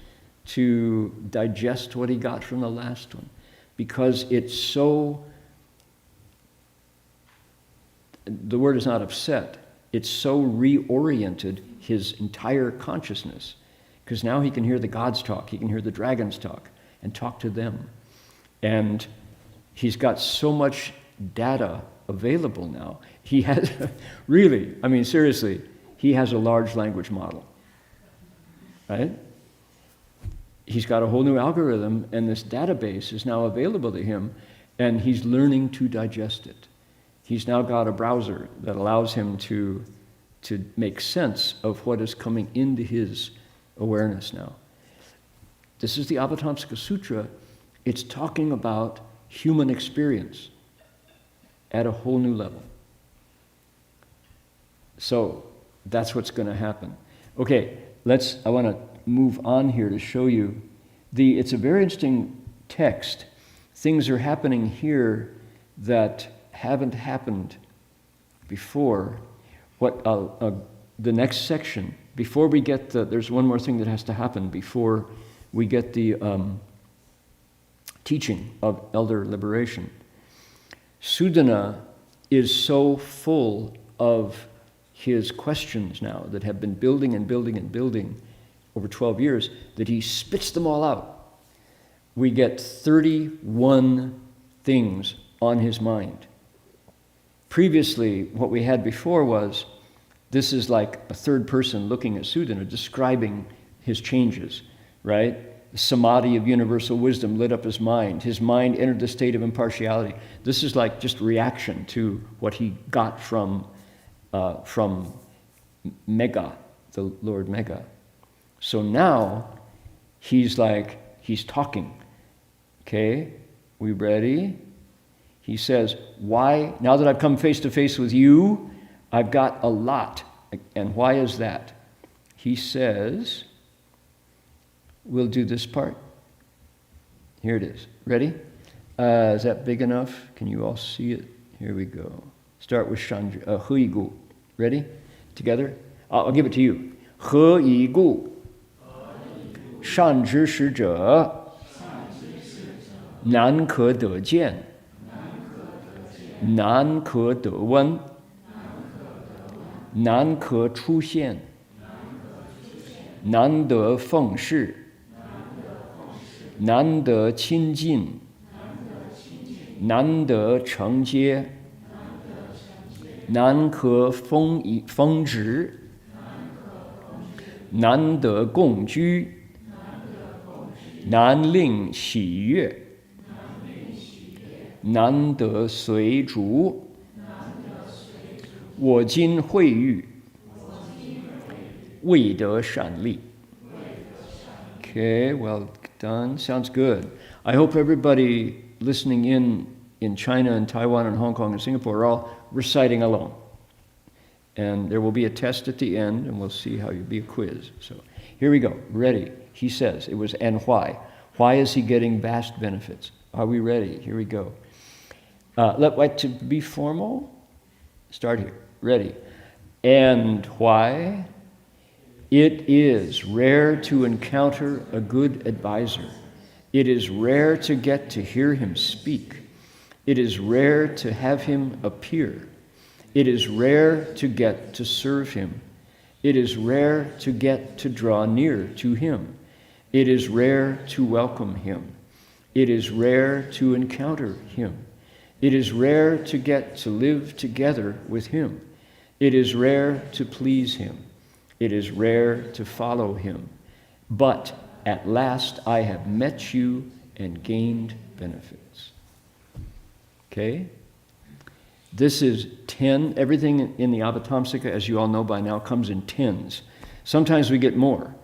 to digest what he got from the last one because it's so, the word is not upset, it's so reoriented his entire consciousness because now he can hear the gods talk, he can hear the dragons talk and talk to them. And he's got so much data available now. He has, really, I mean, seriously, he has a large language model, right? He's got a whole new algorithm, and this database is now available to him, and he's learning to digest it. He's now got a browser that allows him to make sense of what is coming into his awareness now. This is the Avatamsaka Sutra. It's talking about human experience at a whole new level. So that's what's going to happen. Okay, I want to move on here to show you it's a very interesting text. Things are happening here that haven't happened before the next section, before we get there's one more thing that has to happen before we get the teaching of elder liberation. Sudana is so full of his questions now that have been building and building and building over 12 years that he spits them all out. We get 31 things on his mind. Previously, what we had before was, this is like a third person looking at Sudana, describing his changes, right? The samadhi of universal wisdom lit up his mind. His mind entered the state of impartiality. This is like just reaction to what he got from Mega, the Lord Mega. So now, he's talking. Okay, we ready? He says, why, now that I've come face to face with you, I've got a lot. And why is that? He says, we'll do this part. Here it is. Ready? Is that big enough? Can you all see it? Here we go. Start with He Gu. Ready? Together? I'll give it to you. He Gu. Shan zhi shi zhe. Nan ke de jian. Nan ke de wen. Nan ke chu xian. Nan de feng shi. Nan de qin jin. Nan de cheng jie. Nan ke feng zhi. Nan de gong ju. Nan ling xi yue. Nan de sui zhu. Wo jin hui yu. Wei de shan li. Okay, well done. Sounds good. I hope everybody listening in China and Taiwan and Hong Kong and Singapore are all reciting along. And there will be a test at the end, and we'll see how you be a quiz. So here we go. Ready? He says, it was, and why? Why is he getting vast benefits? Are we ready? Here we go. To be formal, start here. Ready? And why? It is rare to encounter a good advisor. It is rare to get to hear him speak. It is rare to have him appear. It is rare to get to serve him. It is rare to get to draw near to him. It is rare to welcome him. It is rare to encounter him. It is rare to get to live together with him. It is rare to please him. It is rare to follow him. But at last I have met you and gained benefits. Okay? This is 10. Everything in the Avatamsaka, as you all know by now, comes in 10s. Sometimes we get more.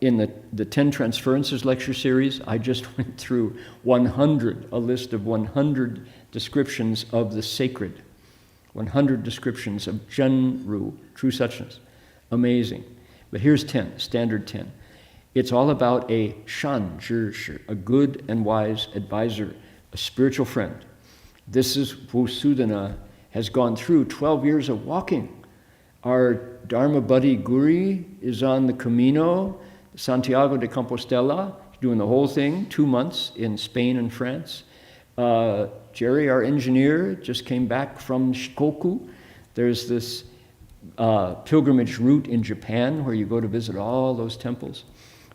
In the 10 Transferences lecture series, I just went through 100, a list of 100 descriptions of the sacred. 100 descriptions of Zhenru, true suchness. Amazing. But here's 10, standard 10. It's all about a shan zhi shi, a good and wise advisor, a spiritual friend. This is who Sudana has gone through 12 years of walking. Our Dharma buddy Guri is on the Camino, Santiago de Compostela, doing the whole thing, 2 months in Spain and France. Jerry, our engineer, just came back from Shikoku. There's this pilgrimage route in Japan where you go to visit all those temples.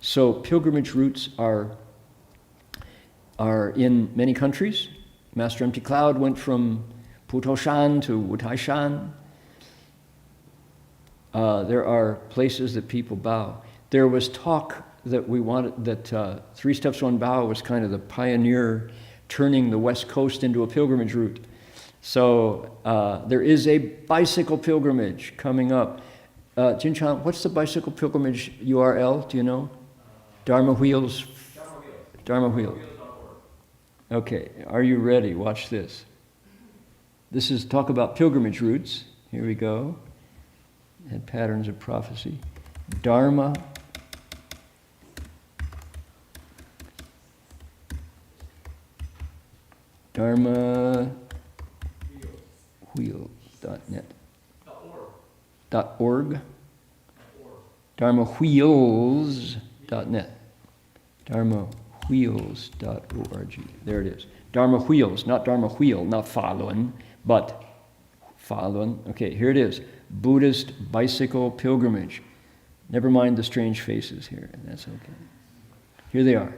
So pilgrimage routes are in many countries. Master Empty Cloud went from Putoshan to Wutaishan. There are places that people bow. There was talk that we wanted, that Three Steps One Bow was kind of the pioneer turning the West Coast into a pilgrimage route. So there is a bicycle pilgrimage coming up. Jinchan, what's the bicycle pilgrimage URL? Do you know? Dharma Wheels? Dharma Wheels. Okay, are you ready? Watch this. This is talk about pilgrimage routes. Here we go. And patterns of prophecy. Dharma. Dharma Wheels. .net. .org. dharmawheels.net. dharmawheels.org. There it is. Dharma Wheels, not Dharma Wheel, not Falun, but Falun. Okay, here it is. Buddhist bicycle pilgrimage. Never mind the strange faces here. That's okay. Here they are.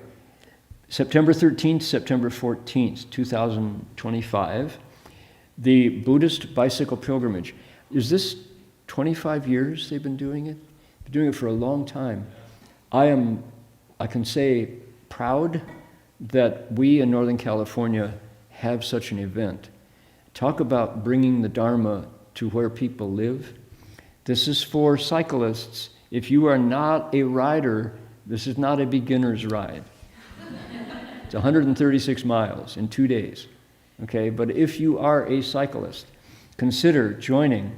September 13th, September 14th, 2025. The Buddhist bicycle pilgrimage. Is this 25 years they've been doing it? Been doing it for a long time. I can say, proud that we in Northern California have such an event. Talk about bringing the Dharma to where people live. This is for cyclists. If you are not a rider, this is not a beginner's ride. It's 136 miles in 2 days. Okay, but if you are a cyclist, consider joining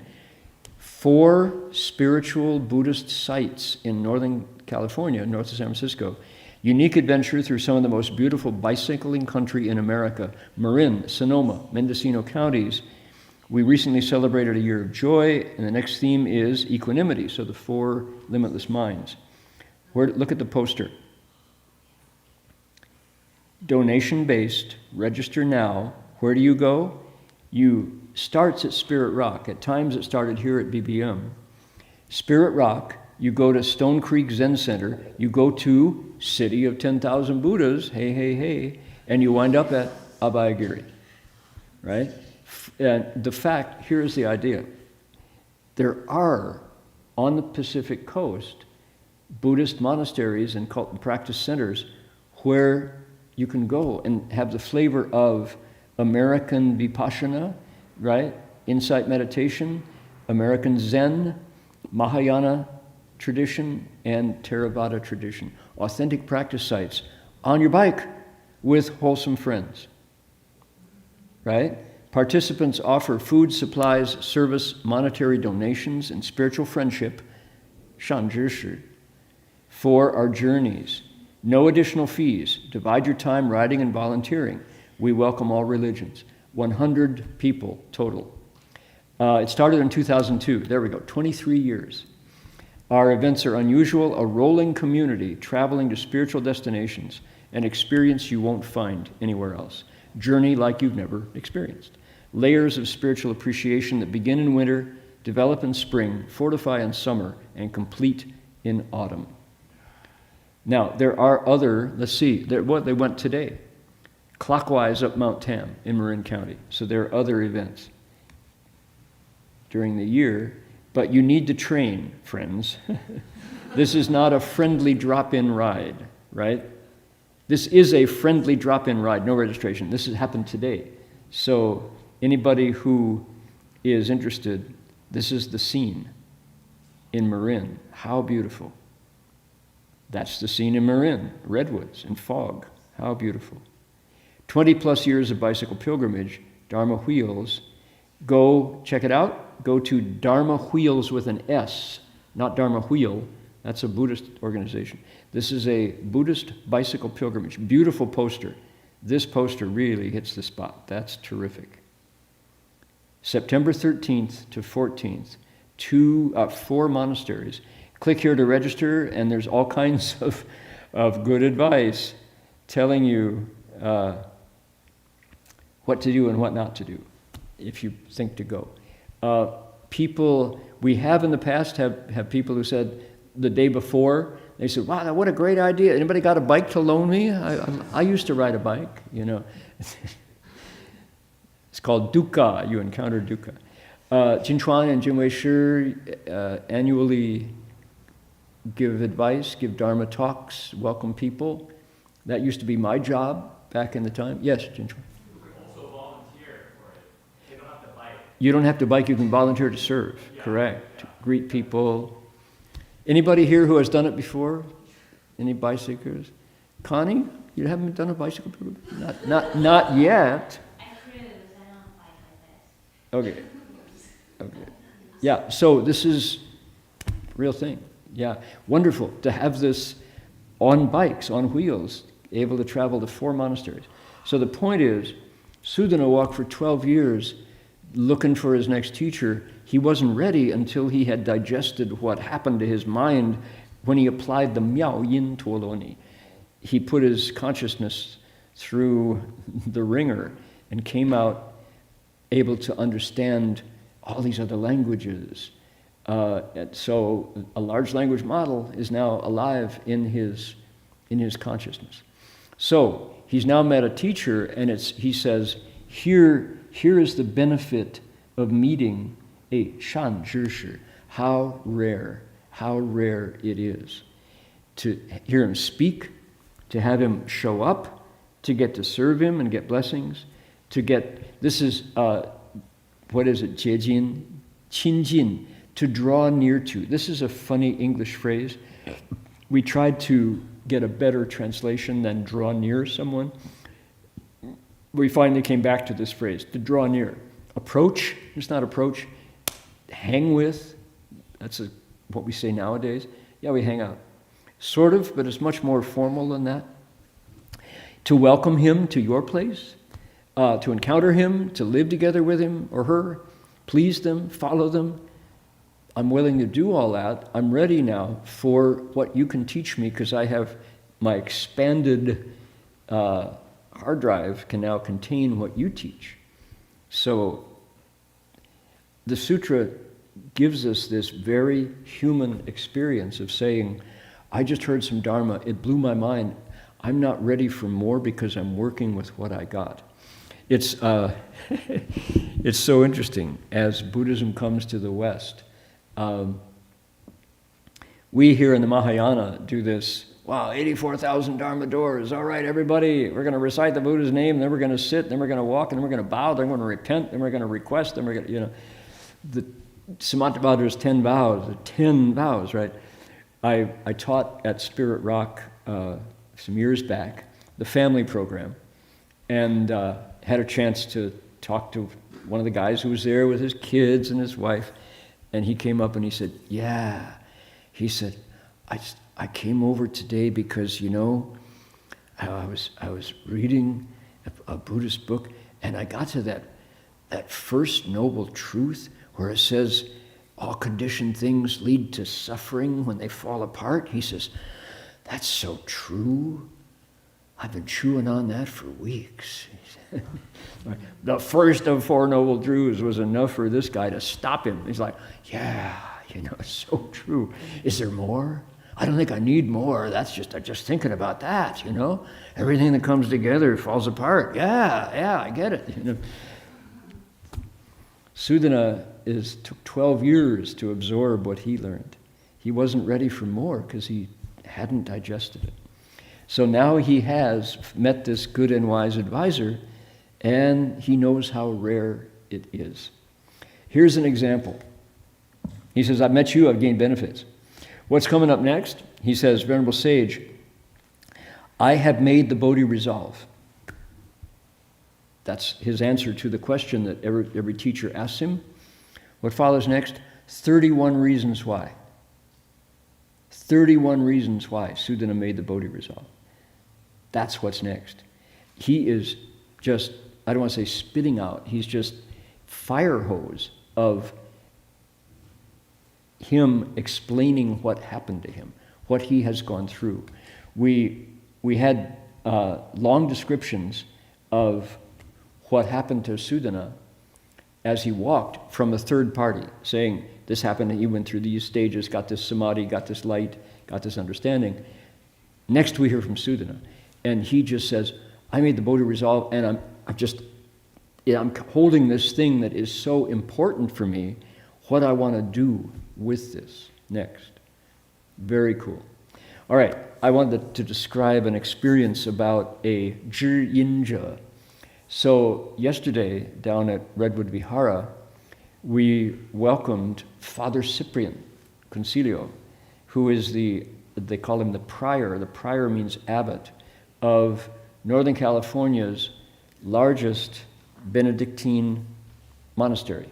4 spiritual Buddhist sites in Northern California, north of San Francisco. Unique adventure through some of the most beautiful bicycling country in America, Marin, Sonoma, Mendocino counties. We recently celebrated a year of joy, and the next theme is equanimity, so the 4 limitless minds. Look at the poster. Donation-based, register now. Where do you go? Starts at Spirit Rock. At times it started here at BBM. Spirit Rock, you go to Stone Creek Zen Center, you go to City of 10,000 Buddhas, hey, and you wind up at Abhayagiri, right? And here's the idea. There are, on the Pacific coast, Buddhist monasteries and cult and practice centers where you can go and have the flavor of American Vipassana, right? Insight meditation, American Zen, Mahayana tradition, and Theravada tradition. Authentic practice sites on your bike with wholesome friends, right? Participants offer food, supplies, service, monetary donations, and spiritual friendship, 善知识, for our journeys. No additional fees. Divide your time riding and volunteering. We welcome all religions. 100 people total. It started in 2002. There we go, 23 years. Our events are unusual, a rolling community traveling to spiritual destinations, an experience you won't find anywhere else. Journey like you've never experienced. Layers of spiritual appreciation that begin in winter, develop in spring, fortify in summer, and complete in autumn. Now, there are other, they went today, clockwise up Mount Tam in Marin County. So there are other events during the year, but you need to train, friends. This is not a friendly drop-in ride, right? This is a friendly drop-in ride, no registration. This has happened today. So anybody who is interested, this is the scene in Marin. How beautiful. That's the scene in Marin, redwoods and fog. How beautiful. 20 plus years of bicycle pilgrimage, Dharma Wheels. Go check it out. Go to Dharma Wheels with an S, not Dharma Wheel. That's a Buddhist organization. This is a Buddhist bicycle pilgrimage. Beautiful poster. This poster really hits the spot. That's terrific. September 13th to 14th, 4 monasteries. Click here to register, and there's all kinds of good advice telling you what to do and what not to do if you think to go. We have in the past have people who said the day before, they said, wow, what a great idea. Anybody got a bike to loan me? I used to ride a bike, you know. It's called dukkha. You encounter dukkha. Jinchuan and Jinwei Shi annually give advice, give Dharma talks, welcome people. That used to be my job back in the time. Yes, Jinchuan. You can also volunteer for it. You don't have to bike. You don't have to bike, you can volunteer to serve, Yeah, correct. yeah. Greet people. Anybody here who has done it before? Any bicyclers? Connie, you haven't done a bicycle pilgrimage? Not yet. I cruise, I don't bike like this. Okay. Yeah, so this is real thing. Yeah, wonderful to have this on bikes, on wheels, able to travel to 4 monasteries. So the point is, Sudana walked for 12 years looking for his next teacher, he wasn't ready until he had digested what happened to his mind when he applied the Miao Yin Tuoloni. He put his consciousness through the ringer and came out able to understand all these other languages. So a large language model is now alive in his consciousness. So he's now met a teacher, and he says, here is the benefit of meeting a shan zhi. How rare it is to hear him speak, to have him show up, to get to serve him and get blessings, this is, what is it, jiejin, qinjin, to draw near to. This is a funny English phrase. We tried to get a better translation than draw near someone. We finally came back to this phrase, to draw near. Approach, it's not approach. Hang with, that's what we say nowadays. Yeah, we hang out. Sort of, but it's much more formal than that. To welcome him to your place, to encounter him, to live together with him or her, please them, follow them. I'm willing to do all that. I'm ready now for what you can teach me, because I have my expanded hard drive can now contain what you teach. So the sutra gives us this very human experience of saying, I just heard some Dharma, it blew my mind. I'm not ready for more because I'm working with what I got. It's it's so interesting as Buddhism comes to the West. We here in the Mahayana do this, wow, 84,000 Dharma doors. All right, everybody, we're going to recite the Buddha's name, then we're going to sit, then we're going to walk, and then we're going to bow, then we're going to repent, then we're going to request, then we're going to, the Samattabhadra's 10 vows, the 10 vows, right? I taught at Spirit Rock some years back, the family program, and had a chance to talk to one of the guys who was there with his kids and his wife, and he came up and he said, yeah, he said, I came over today because, I was reading a Buddhist book, and I got to that first noble truth where it says all conditioned things lead to suffering when they fall apart. He says, that's so true. I've been chewing on that for weeks. The first of four noble truths was enough for this guy to stop him. He's like, yeah, it's so true. Is there more? I don't think I need more. I'm just thinking about that, Everything that comes together falls apart. Yeah, I get it. Sudana took 12 years to absorb what he learned. He wasn't ready for more because he hadn't digested it. So now he has met this good and wise advisor, and he knows how rare it is. Here's an example. He says, I've met you, I've gained benefits. What's coming up next? He says, Venerable Sage, I have made the Bodhi resolve. That's his answer to the question that every teacher asks him. What follows next? 31 reasons why. 31 reasons why Sudana made the Bodhi resolve. That's what's next. He is just, I don't want to say spitting out, he's just fire hose of him explaining what happened to him, what he has gone through. We had long descriptions of what happened to Sudana as he walked from a third party, saying, this happened, he went through these stages, got this samadhi, got this light, got this understanding. Next we hear from Sudana, and he just says, I made the Bodhi resolve, and I'm holding this thing that is so important for me, what I want to do with this next. Very cool. All right, I wanted to describe an experience about a Zhi Yinja. So yesterday, down at Redwood Vihara, we welcomed Father Cyprian Concilio, who is they call him the prior. The prior means abbot of Northern California's largest Benedictine monastery.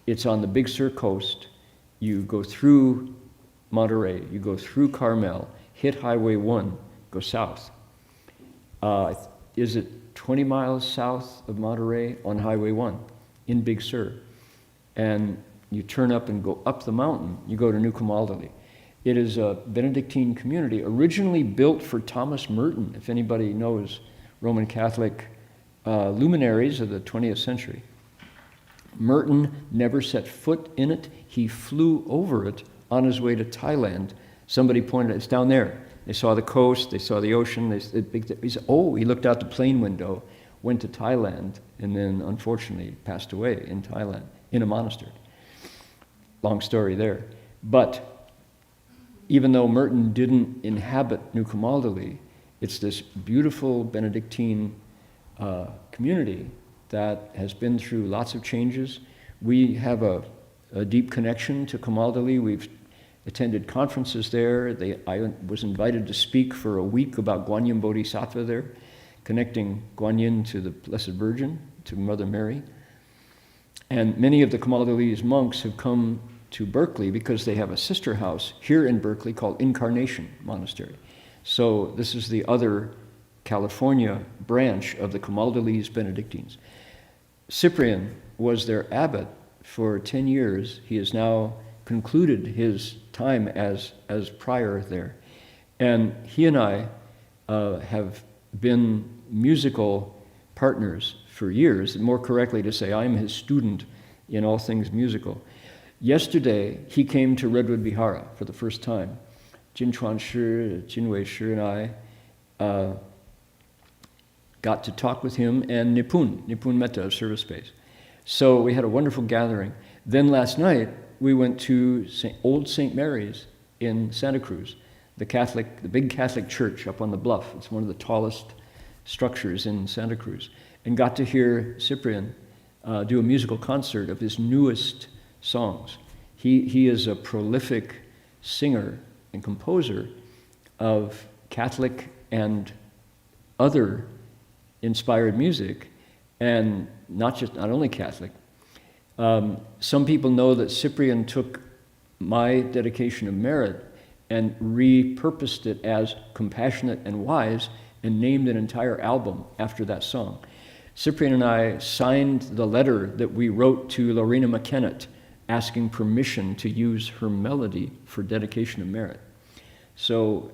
It's on the Big Sur coast. You go through Monterey, you go through Carmel, hit Highway 1, go south. Is it 20 miles south of Monterey on Highway 1 in Big Sur. And you turn up and go up the mountain, you go to New Camaldoli. It is a Benedictine community originally built for Thomas Merton, if anybody knows Roman Catholic luminaries of the 20th century. Merton never set foot in it. He flew over it on his way to Thailand. Somebody pointed, it's down there. They saw the coast, they saw the ocean. He said, oh, he looked out the plane window, went to Thailand, and then unfortunately passed away in Thailand, in a monastery. Long story there. But even though Merton didn't inhabit New Camaldoli, it's this beautiful Benedictine community that has been through lots of changes. We have a deep connection to Camaldoli. We've attended conferences there. I was invited to speak for a week about Guanyin Bodhisattva there, connecting Guanyin to the Blessed Virgin, to Mother Mary. And many of the Camaldolese monks have come to Berkeley because they have a sister house here in Berkeley called Incarnation Monastery. So this is the other California branch of the Camaldolese Benedictines. Cyprian was their abbot for 10 years. He has now concluded his time as prior there. And he and I have been musical partners for years, and more correctly to say I'm his student in all things musical. Yesterday, he came to Redwood Vihara for the first time. Jin Chuan Shi, Jin Wei Shi, and I got to talk with him and Nipun Metta of Service Space. So we had a wonderful gathering. Then last night, we went to Old St. Mary's in Santa Cruz, the big Catholic church up on the bluff. It's one of the tallest structures in Santa Cruz. And got to hear Cyprian do a musical concert of his newest songs. He is a prolific singer and composer of Catholic and other inspired music, and not only Catholic. Some people know that Cyprian took my dedication of merit and repurposed it as Compassionate and Wise and named an entire album after that song. Cyprian and I signed the letter that we wrote to Lorena McKennett asking permission to use her melody for dedication of merit. So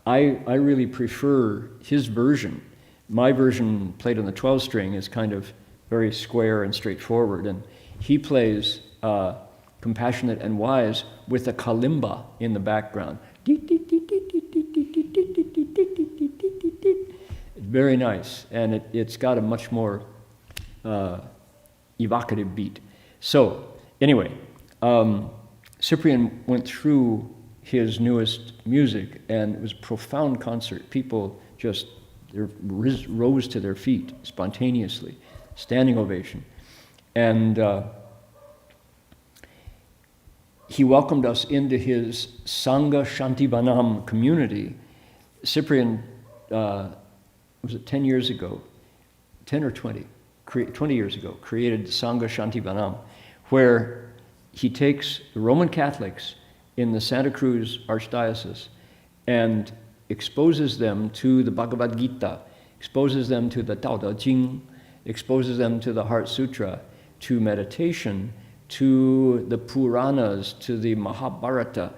I really prefer his version. My version, played on the 12-string, is kind of very square and straightforward, and he plays Compassionate and Wise with a kalimba in the background. Very nice, and it's got a much more evocative beat. So, anyway, Cyprian went through his newest music, and it was a profound concert. People just rose to their feet spontaneously, standing ovation. And he welcomed us into his Sangha Shantivanam community. Cyprian, was it 10 years ago, 10 or 20, 20 years ago, created Sangha Shantivanam, where he takes the Roman Catholics in the Santa Cruz Archdiocese and exposes them to the Bhagavad Gita, exposes them to the Tao Te Ching, exposes them to the Heart Sutra, to meditation, to the Puranas, to the Mahabharata,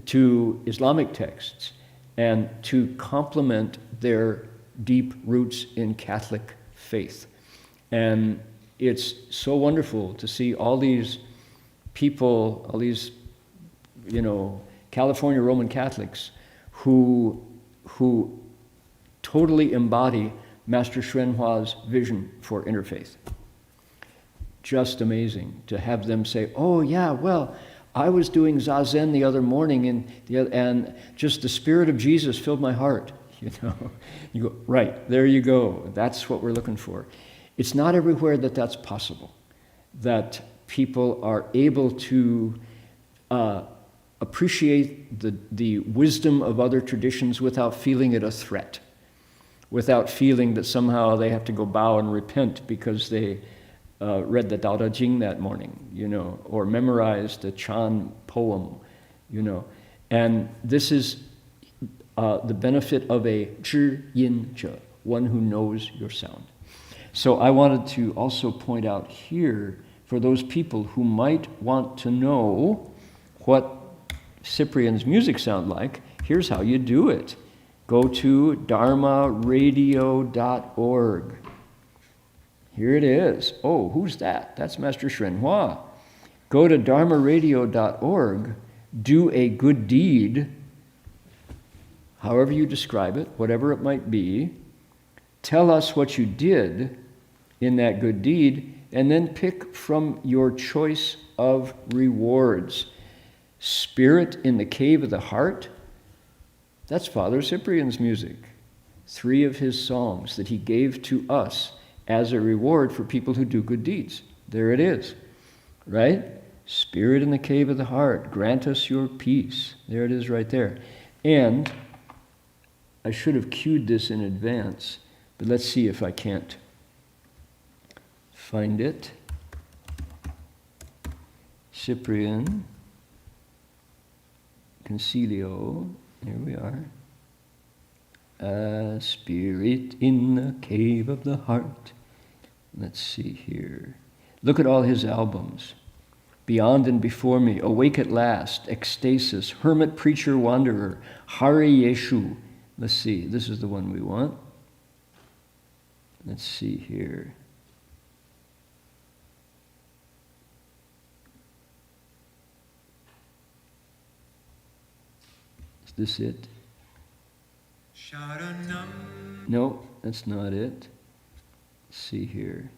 to Islamic texts, and to complement their deep roots in Catholic faith. And it's so wonderful to see all these people, all these, California Roman Catholics who totally embody Master Xuanhua's vision for interfaith. Just amazing to have them say, oh yeah, well, I was doing Zazen the other morning and just the Spirit of Jesus filled my heart. You go, right, there you go. That's what we're looking for. It's not everywhere that that's possible, that people are able to appreciate the wisdom of other traditions without feeling it a threat, without feeling that somehow they have to go bow and repent because they read the Tao Te Ching that morning, or memorized a Chan poem, And this is the benefit of a zhi yin zhe, one who knows your sound. So I wanted to also point out here, for those people who might want to know what Cyprian's music sound like, here's how you do it. Go to dharmaradio.org. Here it is. Oh, who's that? That's Master Shrenhua. Go to dharmaradio.org, do a good deed, however you describe it, whatever it might be. Tell us what you did in that good deed, and then pick from your choice of rewards. Spirit in the Cave of the Heart, that's Father Cyprian's music. 3 of his songs that he gave to us as a reward for people who do good deeds. There it is, right? Spirit in the Cave of the Heart, grant us your peace. There it is right there. And I should have cued this in advance, but let's see if I can't find it. Cyprian, Concilio, here we are. A spirit in the cave of the heart. Let's see here. Look at all his albums. Beyond and Before Me, Awake at Last, Ecstasis, Hermit, Preacher, Wanderer, Hare Yeshu. Let's see, this is the one we want. Let's see here. Is this it? No, that's not it. Let's see here.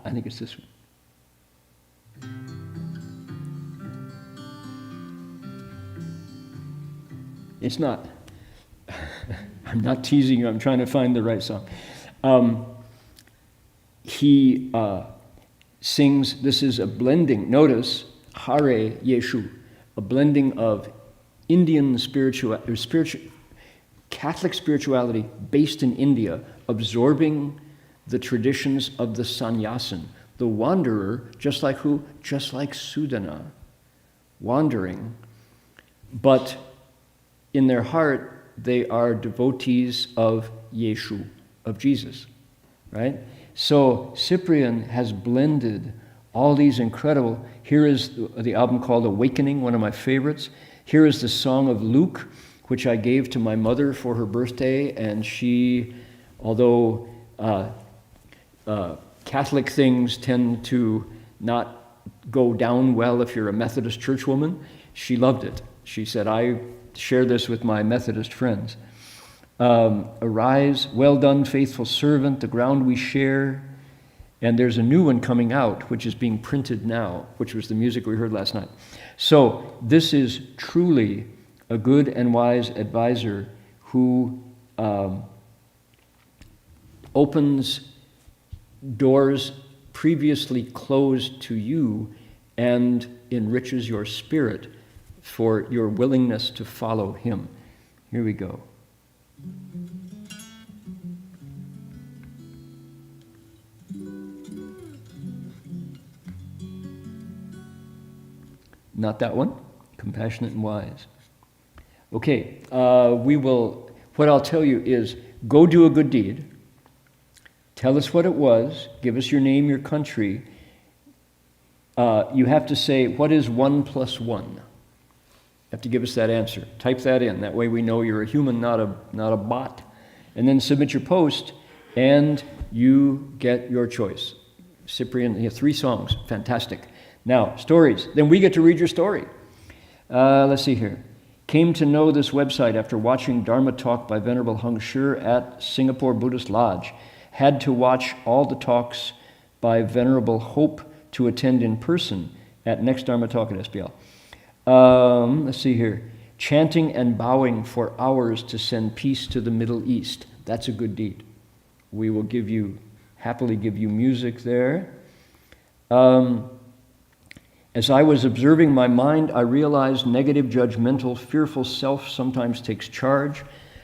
I think it's this one. It's not. I'm not teasing you. I'm trying to find the right song. He sings, this is a blending, notice, Hare Yeshu, a blending of Indian Catholic spirituality based in India, absorbing the traditions of the sannyasin, the wanderer, just like who? Just like Sudana, wandering. But in their heart, they are devotees of Yeshu, of Jesus, right? So Cyprian has blended all these incredible, here is the album called Awakening, one of my favorites. Here is the Song of Luke, which I gave to my mother for her birthday, and she, although Catholic things tend to not go down well if you're a Methodist churchwoman, she loved it. She said, I share this with my Methodist friends. Arise, well done, faithful servant, the ground we share. And there's a new one coming out, which is being printed now, which was the music we heard last night. So this is truly a good and wise advisor who opens doors previously closed to you and enriches your spirit for your willingness to follow him. Here we go. Not that one. Compassionate and wise. Okay, what I'll tell you is, go do a good deed. Tell us what it was. Give us your name, your country. You have to say, what is 1 + 1? You have to give us that answer. Type that in. That way we know you're a human, not a bot. And then submit your post, and you get your choice. Cyprian, you have 3 songs. Fantastic. Now, stories. Then we get to read your story. Let's see here. Came to know this website after watching Dharma talk by Venerable Heng Shi at Singapore Buddhist Lodge. Had to watch all the talks by Venerable Hope to attend in person at next Dharma talk at SBL. Let's see here. Chanting and bowing for hours to send peace to the Middle East. That's a good deed. We will happily give you music there. As I was observing my mind, I realized negative, judgmental, fearful self sometimes takes charge,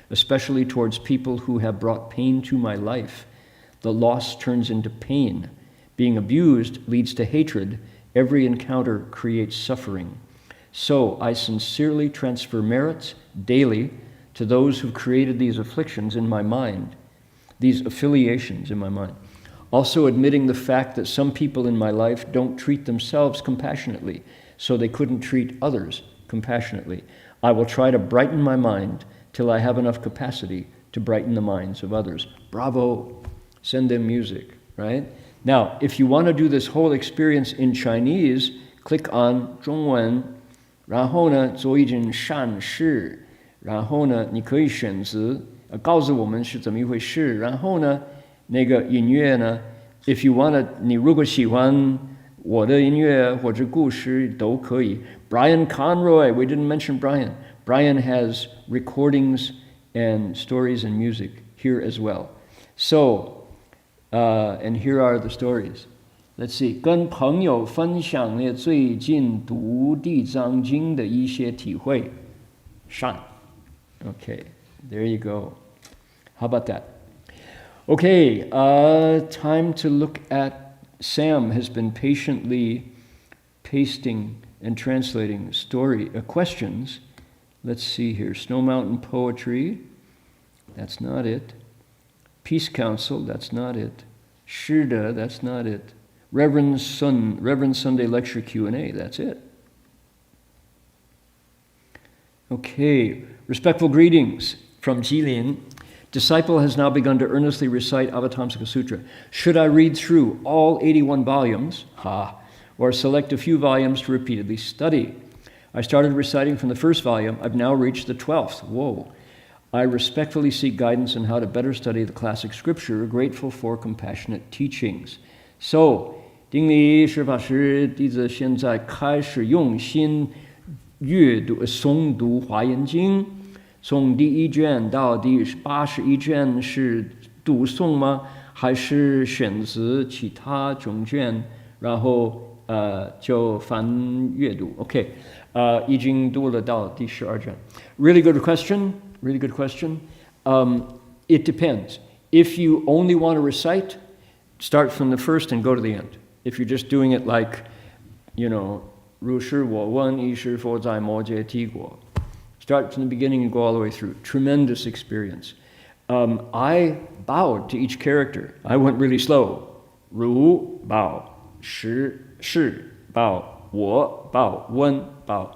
especially towards people who have brought pain to my life. The loss turns into pain. Being abused leads to hatred, Every encounter creates suffering. So I sincerely transfer merits daily to those who created these afflictions in my mind, these affiliations in my mind. Also admitting the fact that some people in my life don't treat themselves compassionately, so they couldn't treat others compassionately. I will try to brighten my mind till I have enough capacity to brighten the minds of others. Bravo! Send them music, right? Now, if you want to do this whole experience in Chinese, click on 中文，然后呢，做一件善事，然后呢，你可以选择告诉我们是怎么一回事，然后呢，那个音乐呢 ，if you wanna， 你如果喜欢我的音乐或者故事都可以。Brian Conroy, we didn't mention Brian. Brian has recordings and stories and music here as well. So, and here are the stories. Let's see. 跟朋友分享了最近读地藏经的一些体会。善。Okay, there you go. How about that? Okay, time to look at Sam has been patiently pasting and translating questions. Let's see here. Snow Mountain Poetry. That's not it. Peace Council. That's not it. Shirda. That's not it. Reverend Sunday Lecture Q&A. That's it. Okay. Respectful greetings from Jilin. Disciple has now begun to earnestly recite Avatamsaka Sutra. Should I read through all 81 volumes, or select a few volumes to repeatedly study? I started reciting from the first volume. I've now reached the 12th. Whoa. I respectfully seek guidance on how to better study the classic scripture, grateful for compassionate teachings. So, 丁力师法师弟子现在开始用心阅读诵读华严经。从第一卷到第81卷是读诵吗？还是选择其他中卷，然后就翻阅读 ？OK， 已经读了到第12卷。Really good question. Really good question. It depends. If you only want to recite, start from the first and go to the end. If you're just doing it like, 如是我闻一是佛在摩诘提国。Start from the beginning and go all the way through. Tremendous experience. I bowed to each character. I went really slow. 如 bow, 是 bow, 我 bow, 闻 bow.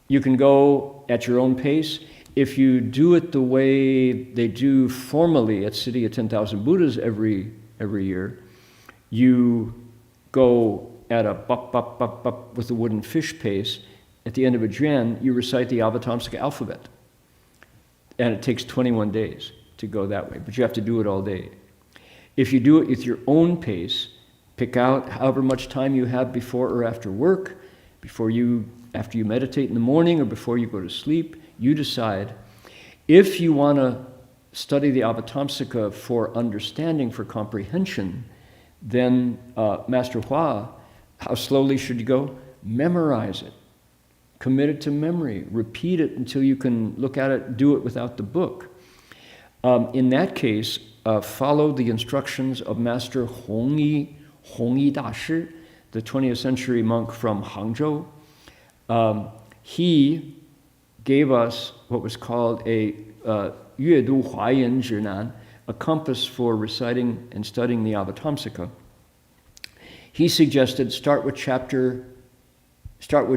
You can go at your own pace. If you do it the way they do formally at City of 10,000 Buddhas every year, you go at a bup, bup, bup, bup with the wooden fish pace. At the end of a Jen, you recite the Avatamsaka alphabet. And it takes 21 days to go that way, but you have to do it all day. If you do it with your own pace, pick out however much time you have before or after work, after you meditate in the morning or before you go to sleep, you decide. If you want to study the Avatamsaka for understanding, for comprehension, then Master Hua, how slowly should you go? Memorize it. Commit it to memory. Repeat it until you can look at it, do it without the book. In that case, follow the instructions of Master Hongyi Dashi, the 20th century monk from Hangzhou. He gave us what was called a 阅读华严指南, a compass for reciting and studying the Avatamsaka. He suggested start with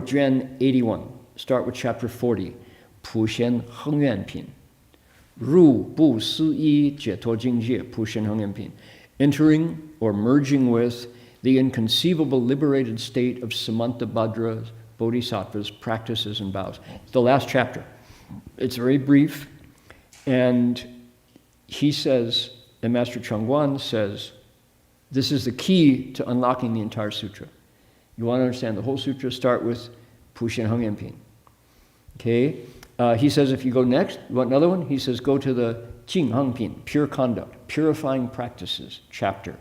Gen 81. Start with chapter 40. 普贤恒愿品. 入不思议解脱境界, 普贤恒愿品. Entering or merging with the inconceivable liberated state of Samantabhadra Bodhisattva's practices and vows. It's the last chapter. It's very brief. And he says, and Master Changguan says, this is the key to unlocking the entire sutra. You want to understand the whole sutra, start with Pushen Heng Pin. Okay? He says if you go next, you want another one? He says go to the Jing Heng Pin, pure conduct, purifying practices chapter.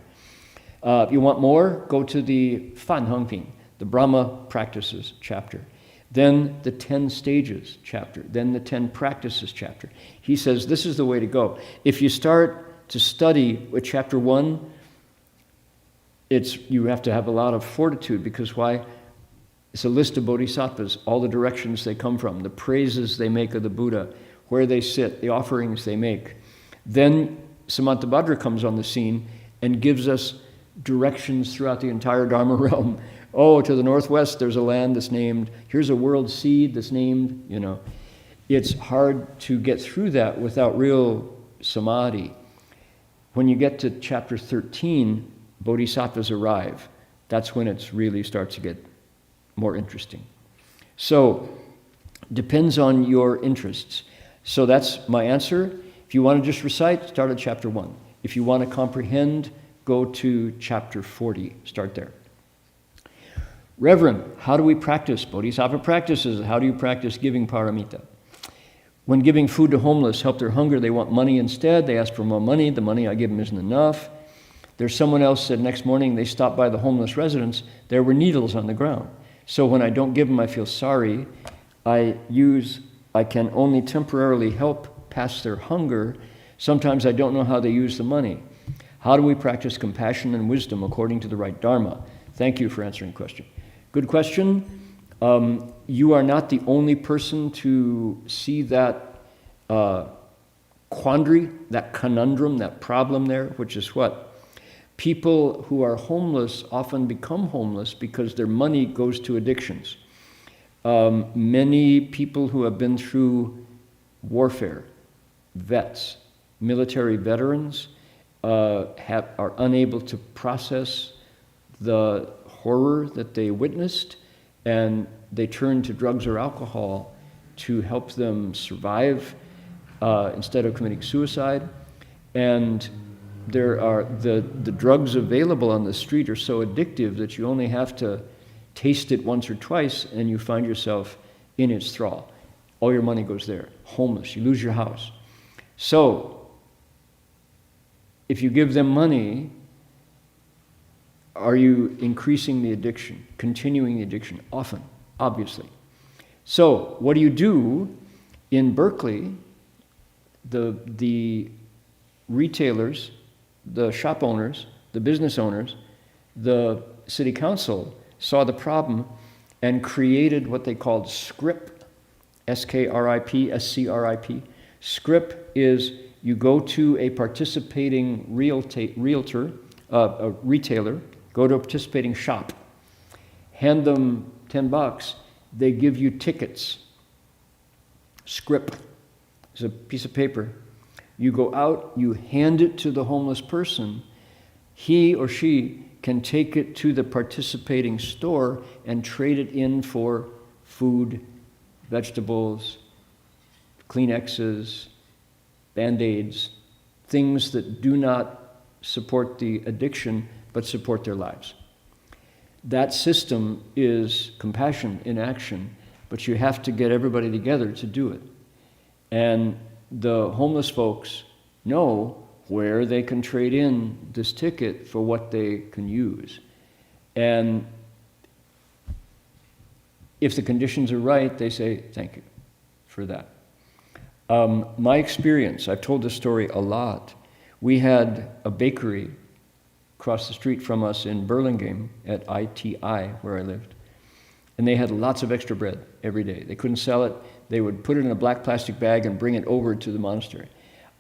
If you want more, go to the Fan Heng Pin, the Brahma practices chapter. Then the 10 stages chapter. Then the 10 practices chapter. He says this is the way to go. If you start to study with chapter 1, you have to have a lot of fortitude, because why? It's a list of bodhisattvas, all the directions they come from, the praises they make of the Buddha, where they sit, the offerings they make. Then Samantabhadra comes on the scene and gives us directions throughout the entire Dharma realm. Oh, to the northwest there's a land that's named, here's a world seed that's named, you know. It's hard to get through that without real samadhi. When you get to chapter 13, bodhisattvas arrive. That's when it really starts to get more interesting. So, depends on your interests. So that's my answer. If you want to just recite, start at chapter 1. If you want to comprehend, go to chapter 40. Start there. Reverend, how do we practice? Bodhisattva practices. How do you practice giving paramita? When giving food to homeless, help their hunger, they want money instead. They ask for more money. The money I give them isn't enough. There's someone else said next morning they stopped by the homeless residence. There were needles on the ground. So when I don't give them, I feel sorry. I can only temporarily help pass their hunger. Sometimes I don't know how they use the money. How do we practice compassion and wisdom according to the right Dharma? Thank you for answering the question. Good question. You are not the only person to see that quandary, that conundrum, that problem there, which is what? People who are homeless often become homeless because their money goes to addictions. Many people who have been through warfare, vets, military veterans, are unable to process the horror that they witnessed, and they turn to drugs or alcohol to help them survive instead of committing suicide. And there are the drugs available on the street are so addictive that you only have to taste it once or twice and you find yourself in its thrall. All your money goes there. Homeless, you lose your house. So, if you give them money, are you increasing the addiction, continuing the addiction? Often, obviously. So, what do you do in Berkeley? The retailers, the shop owners, the business owners, the city council saw the problem and created what they called SCRIP, S-K-R-I-P, S-C-R-I-P. SCRIP is you go to a participating retailer, go to a participating shop, hand them $10, they give you tickets. Script is a piece of paper. You go out, you hand it to the homeless person. He or she can take it to the participating store and trade it in for food, vegetables, Kleenexes, Band-Aids, things that do not support the addiction but support their lives. That system is compassion in action, but you have to get everybody together to do it. And the homeless folks know where they can trade in this ticket for what they can use. And if the conditions are right, they say, thank you for that. My experience, I've told this story a lot. We had a bakery across the street from us in Burlingame at ITI, where I lived. And they had lots of extra bread every day. They couldn't sell it. They would put it in a black plastic bag and bring it over to the monastery.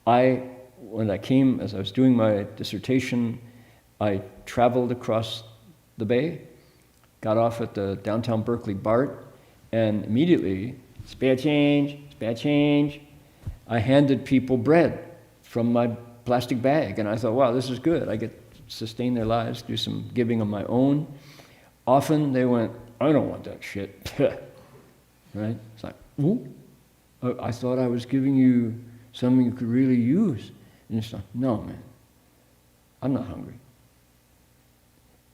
When I came, as I was doing my dissertation, I traveled across the bay, got off at the downtown Berkeley BART, and immediately, spare change, spare change. I handed people bread from my plastic bag, and I thought, wow, this is good. I get to sustain their lives, do some giving of my own. Often they went, I don't want that shit. Right? It's like, ooh, I thought I was giving you something you could really use. And it's like, no, man, I'm not hungry.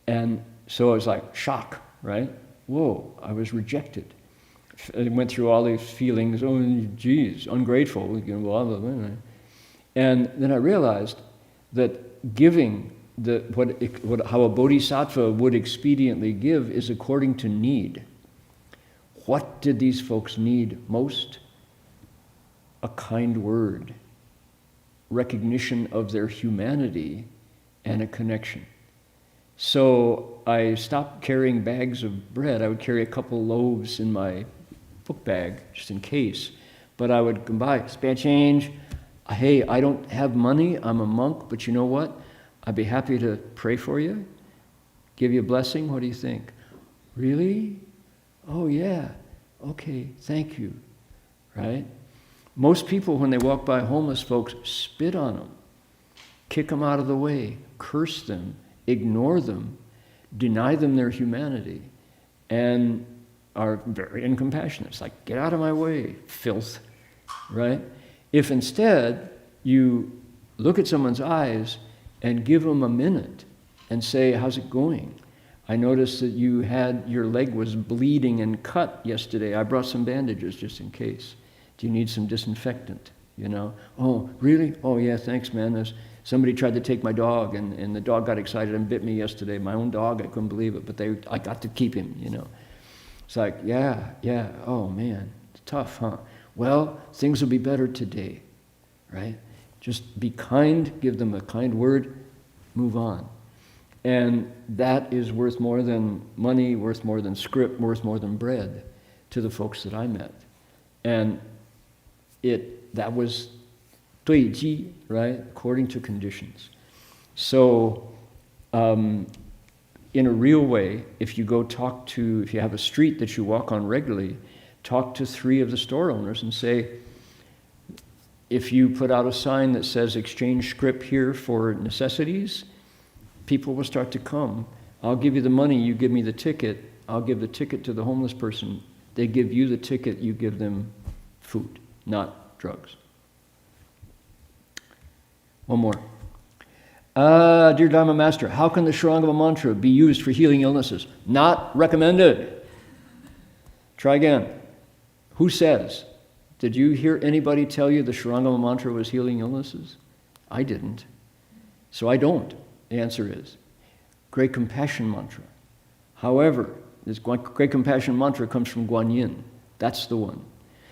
And so it was like shock, right? Whoa, I was rejected. I went through all these feelings, oh, geez, ungrateful, blah, blah, blah. And then I realized that giving, how a bodhisattva would expediently give is according to need. What did these folks need most? A kind word, recognition of their humanity, and a connection. So I stopped carrying bags of bread. I would carry a couple loaves in my book bag, just in case. But I would come by, spare change. Hey, I don't have money. I'm a monk, but you know what? I'd be happy to pray for you, give you a blessing. What do you think? Really? Oh, yeah. Okay, thank you. Right? Most people, when they walk by homeless folks, spit on them, kick them out of the way, curse them, ignore them, deny them their humanity, and are very incompassionate. It's like, get out of my way, filth, right? If instead you look at someone's eyes and give them a minute and say, how's it going? I noticed that your leg was bleeding and cut yesterday. I brought some bandages just in case. Do you need some disinfectant? You know? Oh, really? Oh, yeah, thanks, man. Somebody tried to take my dog, and the dog got excited and bit me yesterday. My own dog, I couldn't believe it, but I got to keep him, you know. It's like, yeah, oh, man, it's tough, huh? Well, things will be better today, right? Just be kind, give them a kind word, move on. And that is worth more than money, worth more than script, worth more than bread to the folks that I met. And that was 对机, right? According to conditions. So, in a real way, if you have a street that you walk on regularly, talk to 3 of the store owners and say, if you put out a sign that says exchange script here for necessities, people will start to come. I'll give you the money, you give me the ticket. I'll give the ticket to the homeless person. They give you the ticket, you give them food, not drugs. One more. Dear Dharma Master, how can the Shurangama mantra be used for healing illnesses? Not recommended. Try again. Who says? Did you hear anybody tell you the Shurangama mantra was healing illnesses? I didn't. So I don't. The answer is Great Compassion Mantra. However, this Great Compassion Mantra comes from Guanyin. That's the one.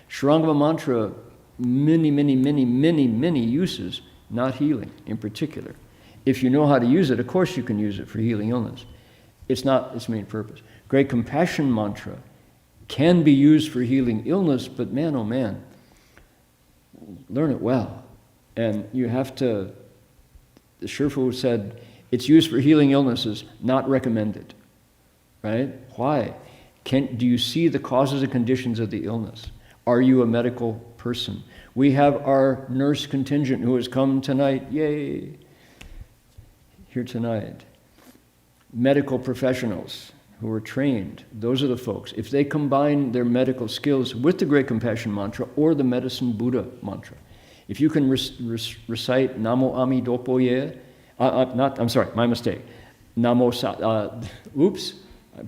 Shurangama Mantra, many uses, not healing in particular. If you know how to use it, of course you can use it for healing illness. It's not its main purpose. Great Compassion Mantra can be used for healing illness, but man, oh man, learn it well. And you have to, the Shifu said, it's used for healing illnesses, not recommended. Right? Why? Do you see the causes and conditions of the illness? Are you a medical person? We have our nurse contingent who has come tonight. Yay! Here tonight. Medical professionals who are trained. Those are the folks. If they combine their medical skills with the Great Compassion Mantra or the Medicine Buddha Mantra, if you can recite Namo Ami Dopoye, I'm sorry, my mistake.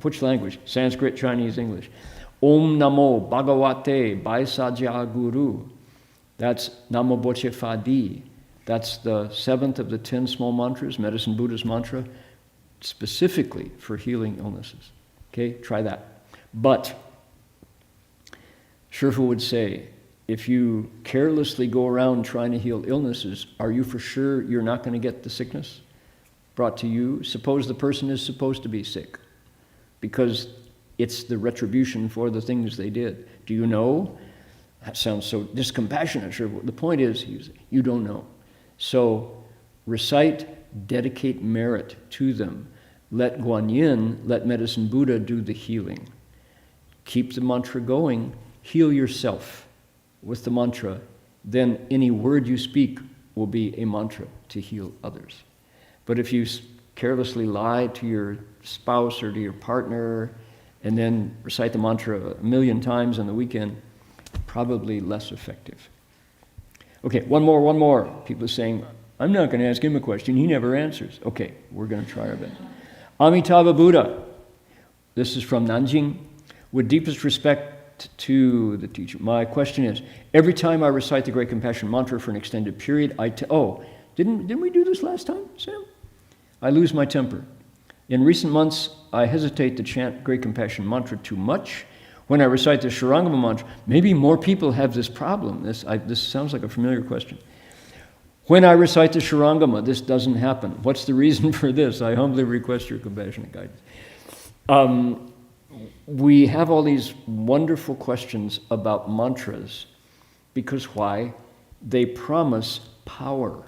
Which language? Sanskrit, Chinese, English. Om Namo Bhagavate Baisaja Guru. That's Namo Boche Fadi. That's the 7th of the 10 small mantras, Medicine Buddha's mantra, specifically for healing illnesses. Okay, try that. But Shifu would say, if you carelessly go around trying to heal illnesses, are you for sure you're not going to get the sickness brought to you? Suppose the person is supposed to be sick because it's the retribution for the things they did. Do you know? That sounds so discompassionate. Sure. The point is, you don't know. So recite, dedicate merit to them. Let Guanyin, let Medicine Buddha do the healing. Keep the mantra going. Heal yourself with the mantra. Then any word you speak will be a mantra to heal others. But if you carelessly lie to your spouse or to your partner and then recite the mantra 1,000,000 times on the weekend, probably less effective. Okay, one more. People are saying, I'm not going to ask him a question. He never answers. Okay, we're going to try our best. Amitabha Buddha. This is from Nanjing. With deepest respect to the teacher, my question is, every time I recite the Great Compassion Mantra for an extended period, didn't we do this last time, Sam? I lose my temper. In recent months, I hesitate to chant Great Compassion Mantra too much. When I recite the Shurangama Mantra, maybe more people have this problem. This sounds like a familiar question. When I recite the Shurangama, this doesn't happen. What's the reason for this? I humbly request your compassionate guidance. We have all these wonderful questions about mantras because why? They promise power.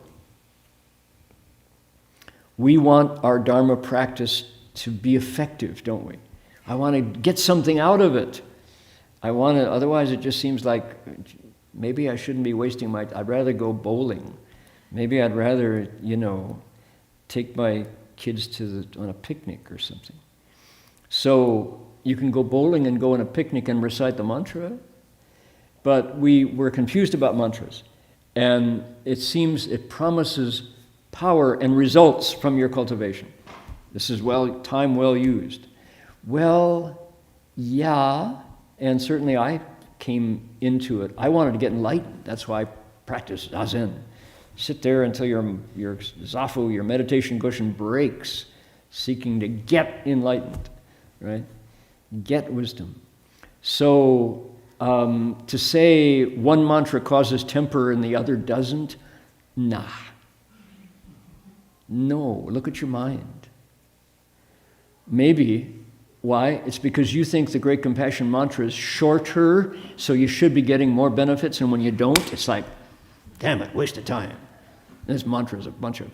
We want our Dharma practice to be effective, don't we? I want to get something out of it. Otherwise it just seems like maybe I shouldn't be wasting I'd rather go bowling. Maybe I'd rather, take my kids on a picnic or something. So you can go bowling and go on a picnic and recite the mantra, but we were confused about mantras. And it seems it promises power and results from your cultivation. This is time well used. Well, yeah, and certainly I came into it. I wanted to get enlightened. That's why I practiced Zazen. Sit there until your zafu, your meditation cushion breaks, seeking to get enlightened, right? Get wisdom. So to say one mantra causes temper and the other doesn't, nah. No, look at your mind. Maybe, why? It's because you think the Great Compassion mantra is shorter, so you should be getting more benefits, and when you don't, it's like, damn it, waste of time. This mantra is a bunch of,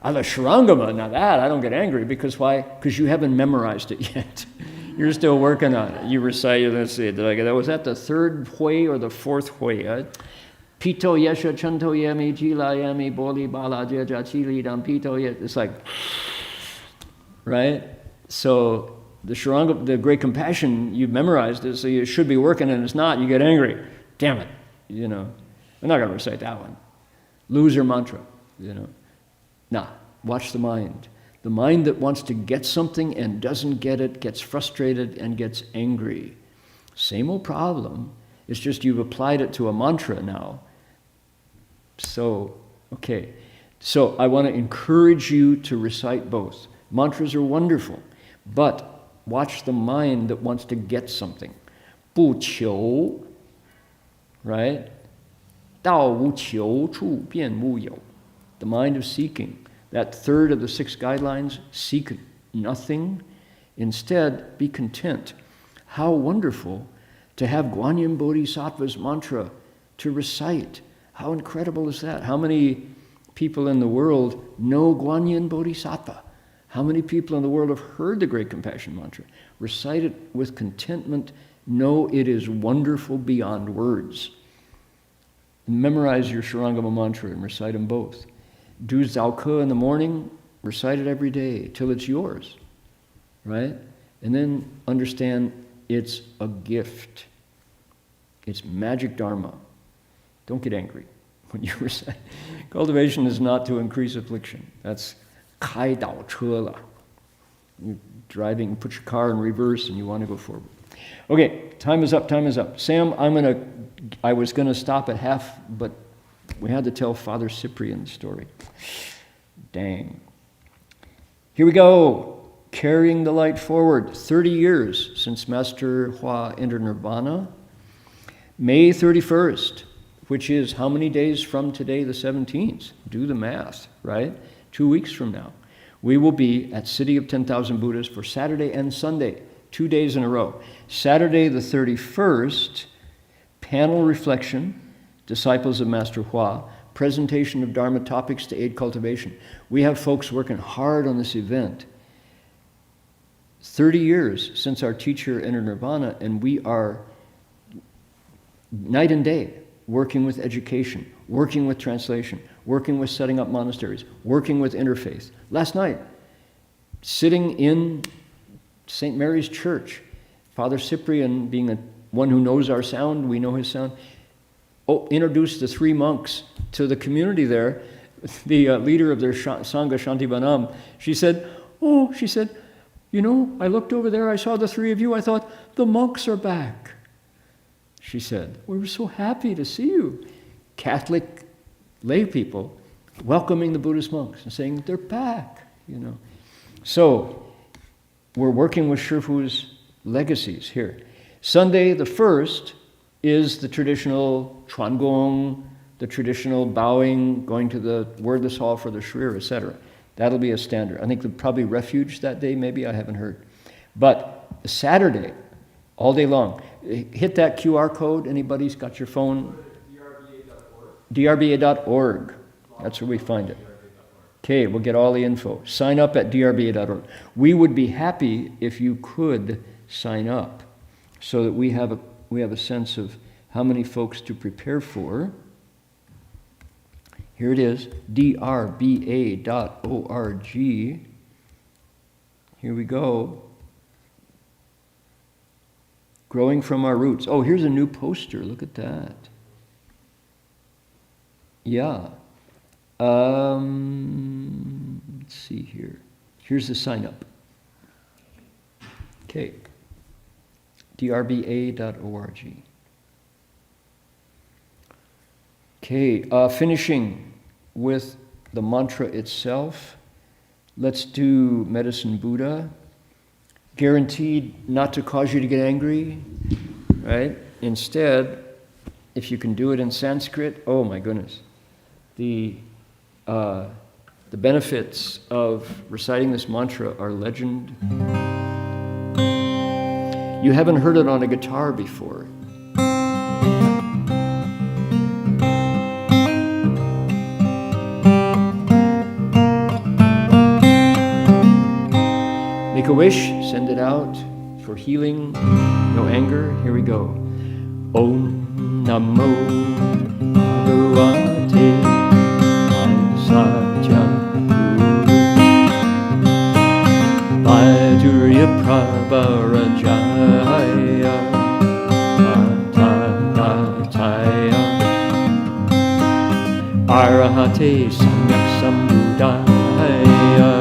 I love Shurangama, now that, I don't get angry, because why? Because you haven't memorized it yet. You're still working on it. You recite, let's see, was that the third hui or the fourth hui? Pito yesha chanto yami jila yami boli bala jeja chili dam pito yet. It's like, right? So the Shuranga, the Great Compassion, you've memorized it, so you should be working, and it's not. You get angry. Damn it, I'm not going to recite that one. Loser mantra, Nah, watch the mind. The mind that wants to get something and doesn't get it, gets frustrated and gets angry. Same old problem. It's just you've applied it to a mantra now. So, okay. So I want to encourage you to recite both. Mantras are wonderful, but watch the mind that wants to get something. 不求, right? 道无求处便无有. The mind of seeking. That third of the 6 guidelines, seek nothing. Instead, be content. How wonderful to have Guanyin Bodhisattva's mantra to recite. How incredible is that? How many people in the world know Guanyin Bodhisattva? How many people in the world have heard the Great Compassion mantra? Recite it with contentment. Know it is wonderful beyond words. Memorize your Shurangama mantra and recite them both. Do Zao in the morning, recite it every day till it's yours, right? And then understand it's a gift. It's magic Dharma. Don't get angry when you recite. Cultivation is not to increase affliction. That's 开导车了. You're driving, put your car in reverse and you want to go forward. Okay, time is up. Sam, I was going to stop at half, but we had to tell Father Cyprian's story. Dang. Here we go. Carrying the light forward. 30 years since Master Hua entered Nirvana. May 31st, which is how many days from today, the 17th? Do the math, right? 2 weeks from now. We will be at City of 10,000 Buddhas for Saturday and Sunday, 2 days in a row. Saturday the 31st, panel reflection, disciples of Master Hua, presentation of Dharma topics to aid cultivation. We have folks working hard on this event. 30 years since our teacher entered Nirvana, and we are night and day working with education, working with translation, working with setting up monasteries, working with interfaith. Last night, sitting in St. Mary's Church, Father Cyprian, being one who knows our sound, we know his sound, introduced the 3 monks to the community there. The leader of their Sangha, Shanti Banam, she said, I looked over there, I saw the 3 of you, I thought, the monks are back. She said, we were so happy to see you. Catholic lay people welcoming the Buddhist monks and saying, they're back, So, we're working with Shifu's legacies here. Sunday the 1st is the traditional Chuan Gong, the traditional bowing, going to the wordless hall for the shrir, etc. That'll be a standard. I think there'll probably refuge that day, maybe, I haven't heard. But Saturday, all day long, hit that QR code. Anybody's got your phone? drba.org. That's where we find it. Okay, we'll get all the info. Sign up at drba.org. We would be happy if you could sign up so that we have a sense of how many folks to prepare for. Here it is, drba.org. Here we go. Growing from our roots. Oh, here's a new poster. Look at that. Yeah. Let's see here. Here's the sign up. Okay. drba.org. Okay, finishing with the mantra itself. Let's do Medicine Buddha. Guaranteed not to cause you to get angry, right? Instead, if you can do it in Sanskrit, oh my goodness. The benefits of reciting this mantra are legend. You haven't heard it on a guitar before. Make a wish, send it out for healing, no anger. Here we go. Om Namo Bhagavate Vasaja Vajurya Prabharajaya Atatataya Arahate Samyak Sambuddhaya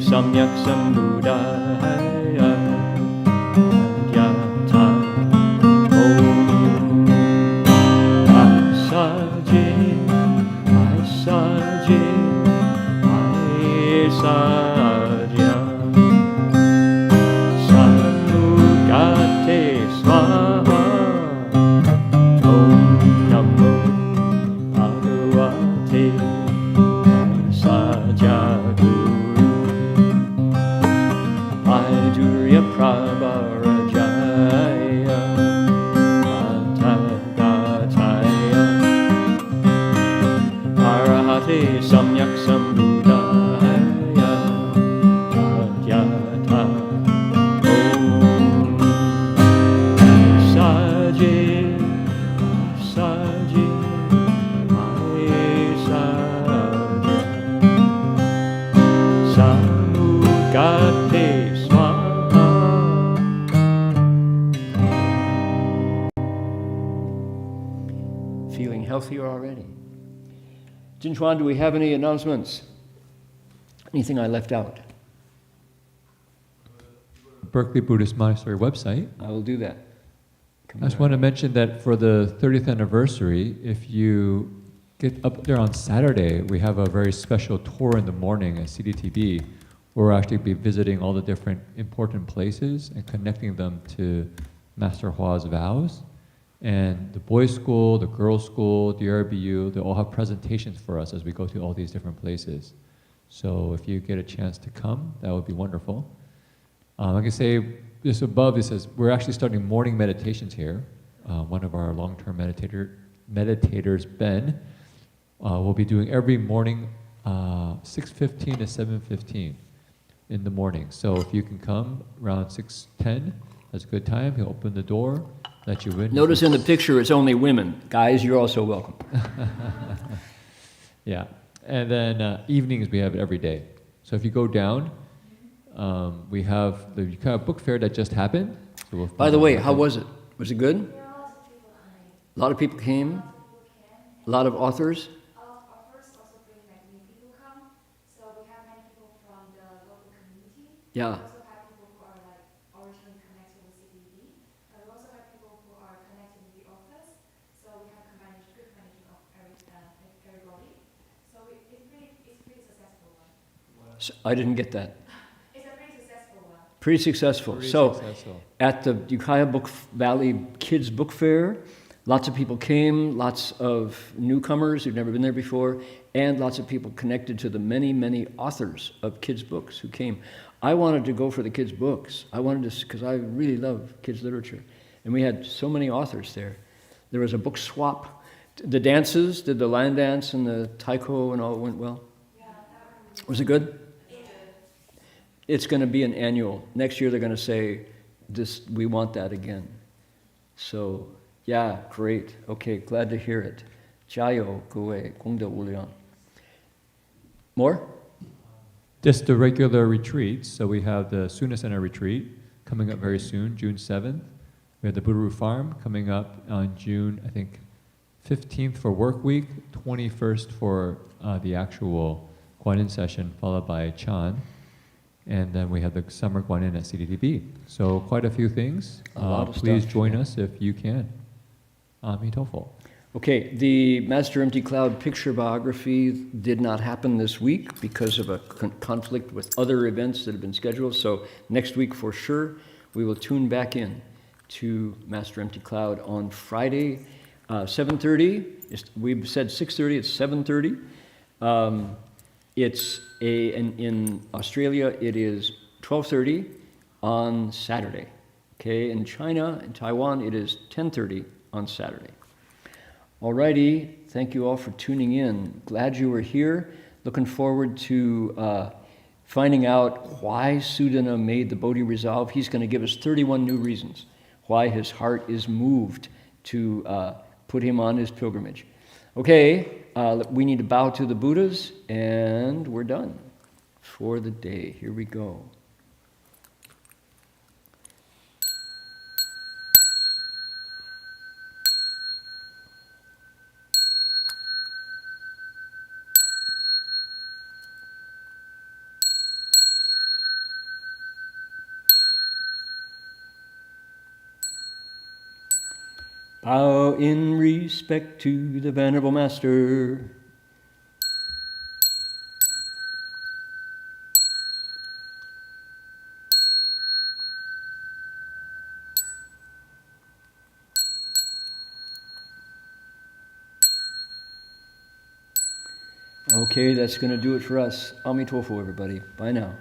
Samyak Sambuddhaya Yata Om Asaji Asaji Aisaja Samugate Swaha Om Namo Bhagavate Vasaja Prabharajaya Atatataya Arahate Samyak Sambuddhaya Adyata Om Saji Saji Aisaja Samugate healthier already. Jinchuan, do we have any announcements? Anything I left out? Berkeley Buddhist Monastery website. I will do that. I just want to mention that for the 30th anniversary, if you get up there on Saturday, we have a very special tour in the morning at CDTV, where we'll actually be visiting all the different important places and connecting them to Master Hua's vows. And the boys' school, the girls' school, the RBU, they all have presentations for us as we go to all these different places. So if you get a chance to come, that would be wonderful. I can say, just above, it says, we're actually starting morning meditations here. One of our long-term meditators, Ben, will be doing every morning 6:15 to 7:15 in the morning. So if you can come around 6:10, that's a good time. He'll open the door, let you in. Notice in the picture it's only women. Guys, you're also welcome. Yeah. And then evenings we have it every day. So if you go down, We have the Yucaya Book Fair that just happened. So we'll By the way, how was it? Was it good? A lot of people came. A lot of authors. Offers also bring like new people come. So we have many people from the local community. Yeah. We also have people who are like originally connected with CBD. But we also have people who are connected with the office. So we have good combination of everybody. So it's pretty successful one. So I didn't get that. It's a pretty successful one. Pretty successful. Pretty So successful. at the Ukiah Valley Kids Book Fair, lots of people came, lots of newcomers who'd never been there before, and lots of people connected to the many, many authors of kids' books who came. I wanted to go for the kids' books. I wanted to, because I really love kids' literature. And we had so many authors there. There was a book swap. The dances, did the lion dance and the taiko and all went well? Yeah, that Was it good? was It's going to be an annual. Next year they're going to say, we want that again. So, yeah, great. Okay, glad to hear it. 加油,各位,功德无量. More? Just the regular retreats. So we have the Suna Center retreat coming up very soon, June 7th. We have the Budaru Farm coming up on June, I think, 15th for work week, 21st for the actual Guanyin session, followed by Chan. And then we have the summer Guanyin at CDTB. So quite a few things. A lot of Please stuff, join yeah. us if you can. Amitofo. Okay, the Master Empty Cloud picture biography did not happen this week because of a conflict with other events that have been scheduled. So next week for sure, we will tune back in to Master Empty Cloud on Friday, 7:30. We've said 6:30, it's 7:30. In Australia, it is 12:30 on Saturday. Okay, in China and Taiwan, it is 10:30 on Saturday. Alrighty, thank you all for tuning in. Glad you were here. Looking forward to finding out why Sudana made the Bodhi resolve. He's going to give us 31 new reasons why his heart is moved to put him on his pilgrimage. Okay, we need to bow to the Buddhas, and we're done for the day. Here we go. Bow in respect to the Venerable Master. Okay, that's going to do it for us. Amitofo, everybody. Bye now.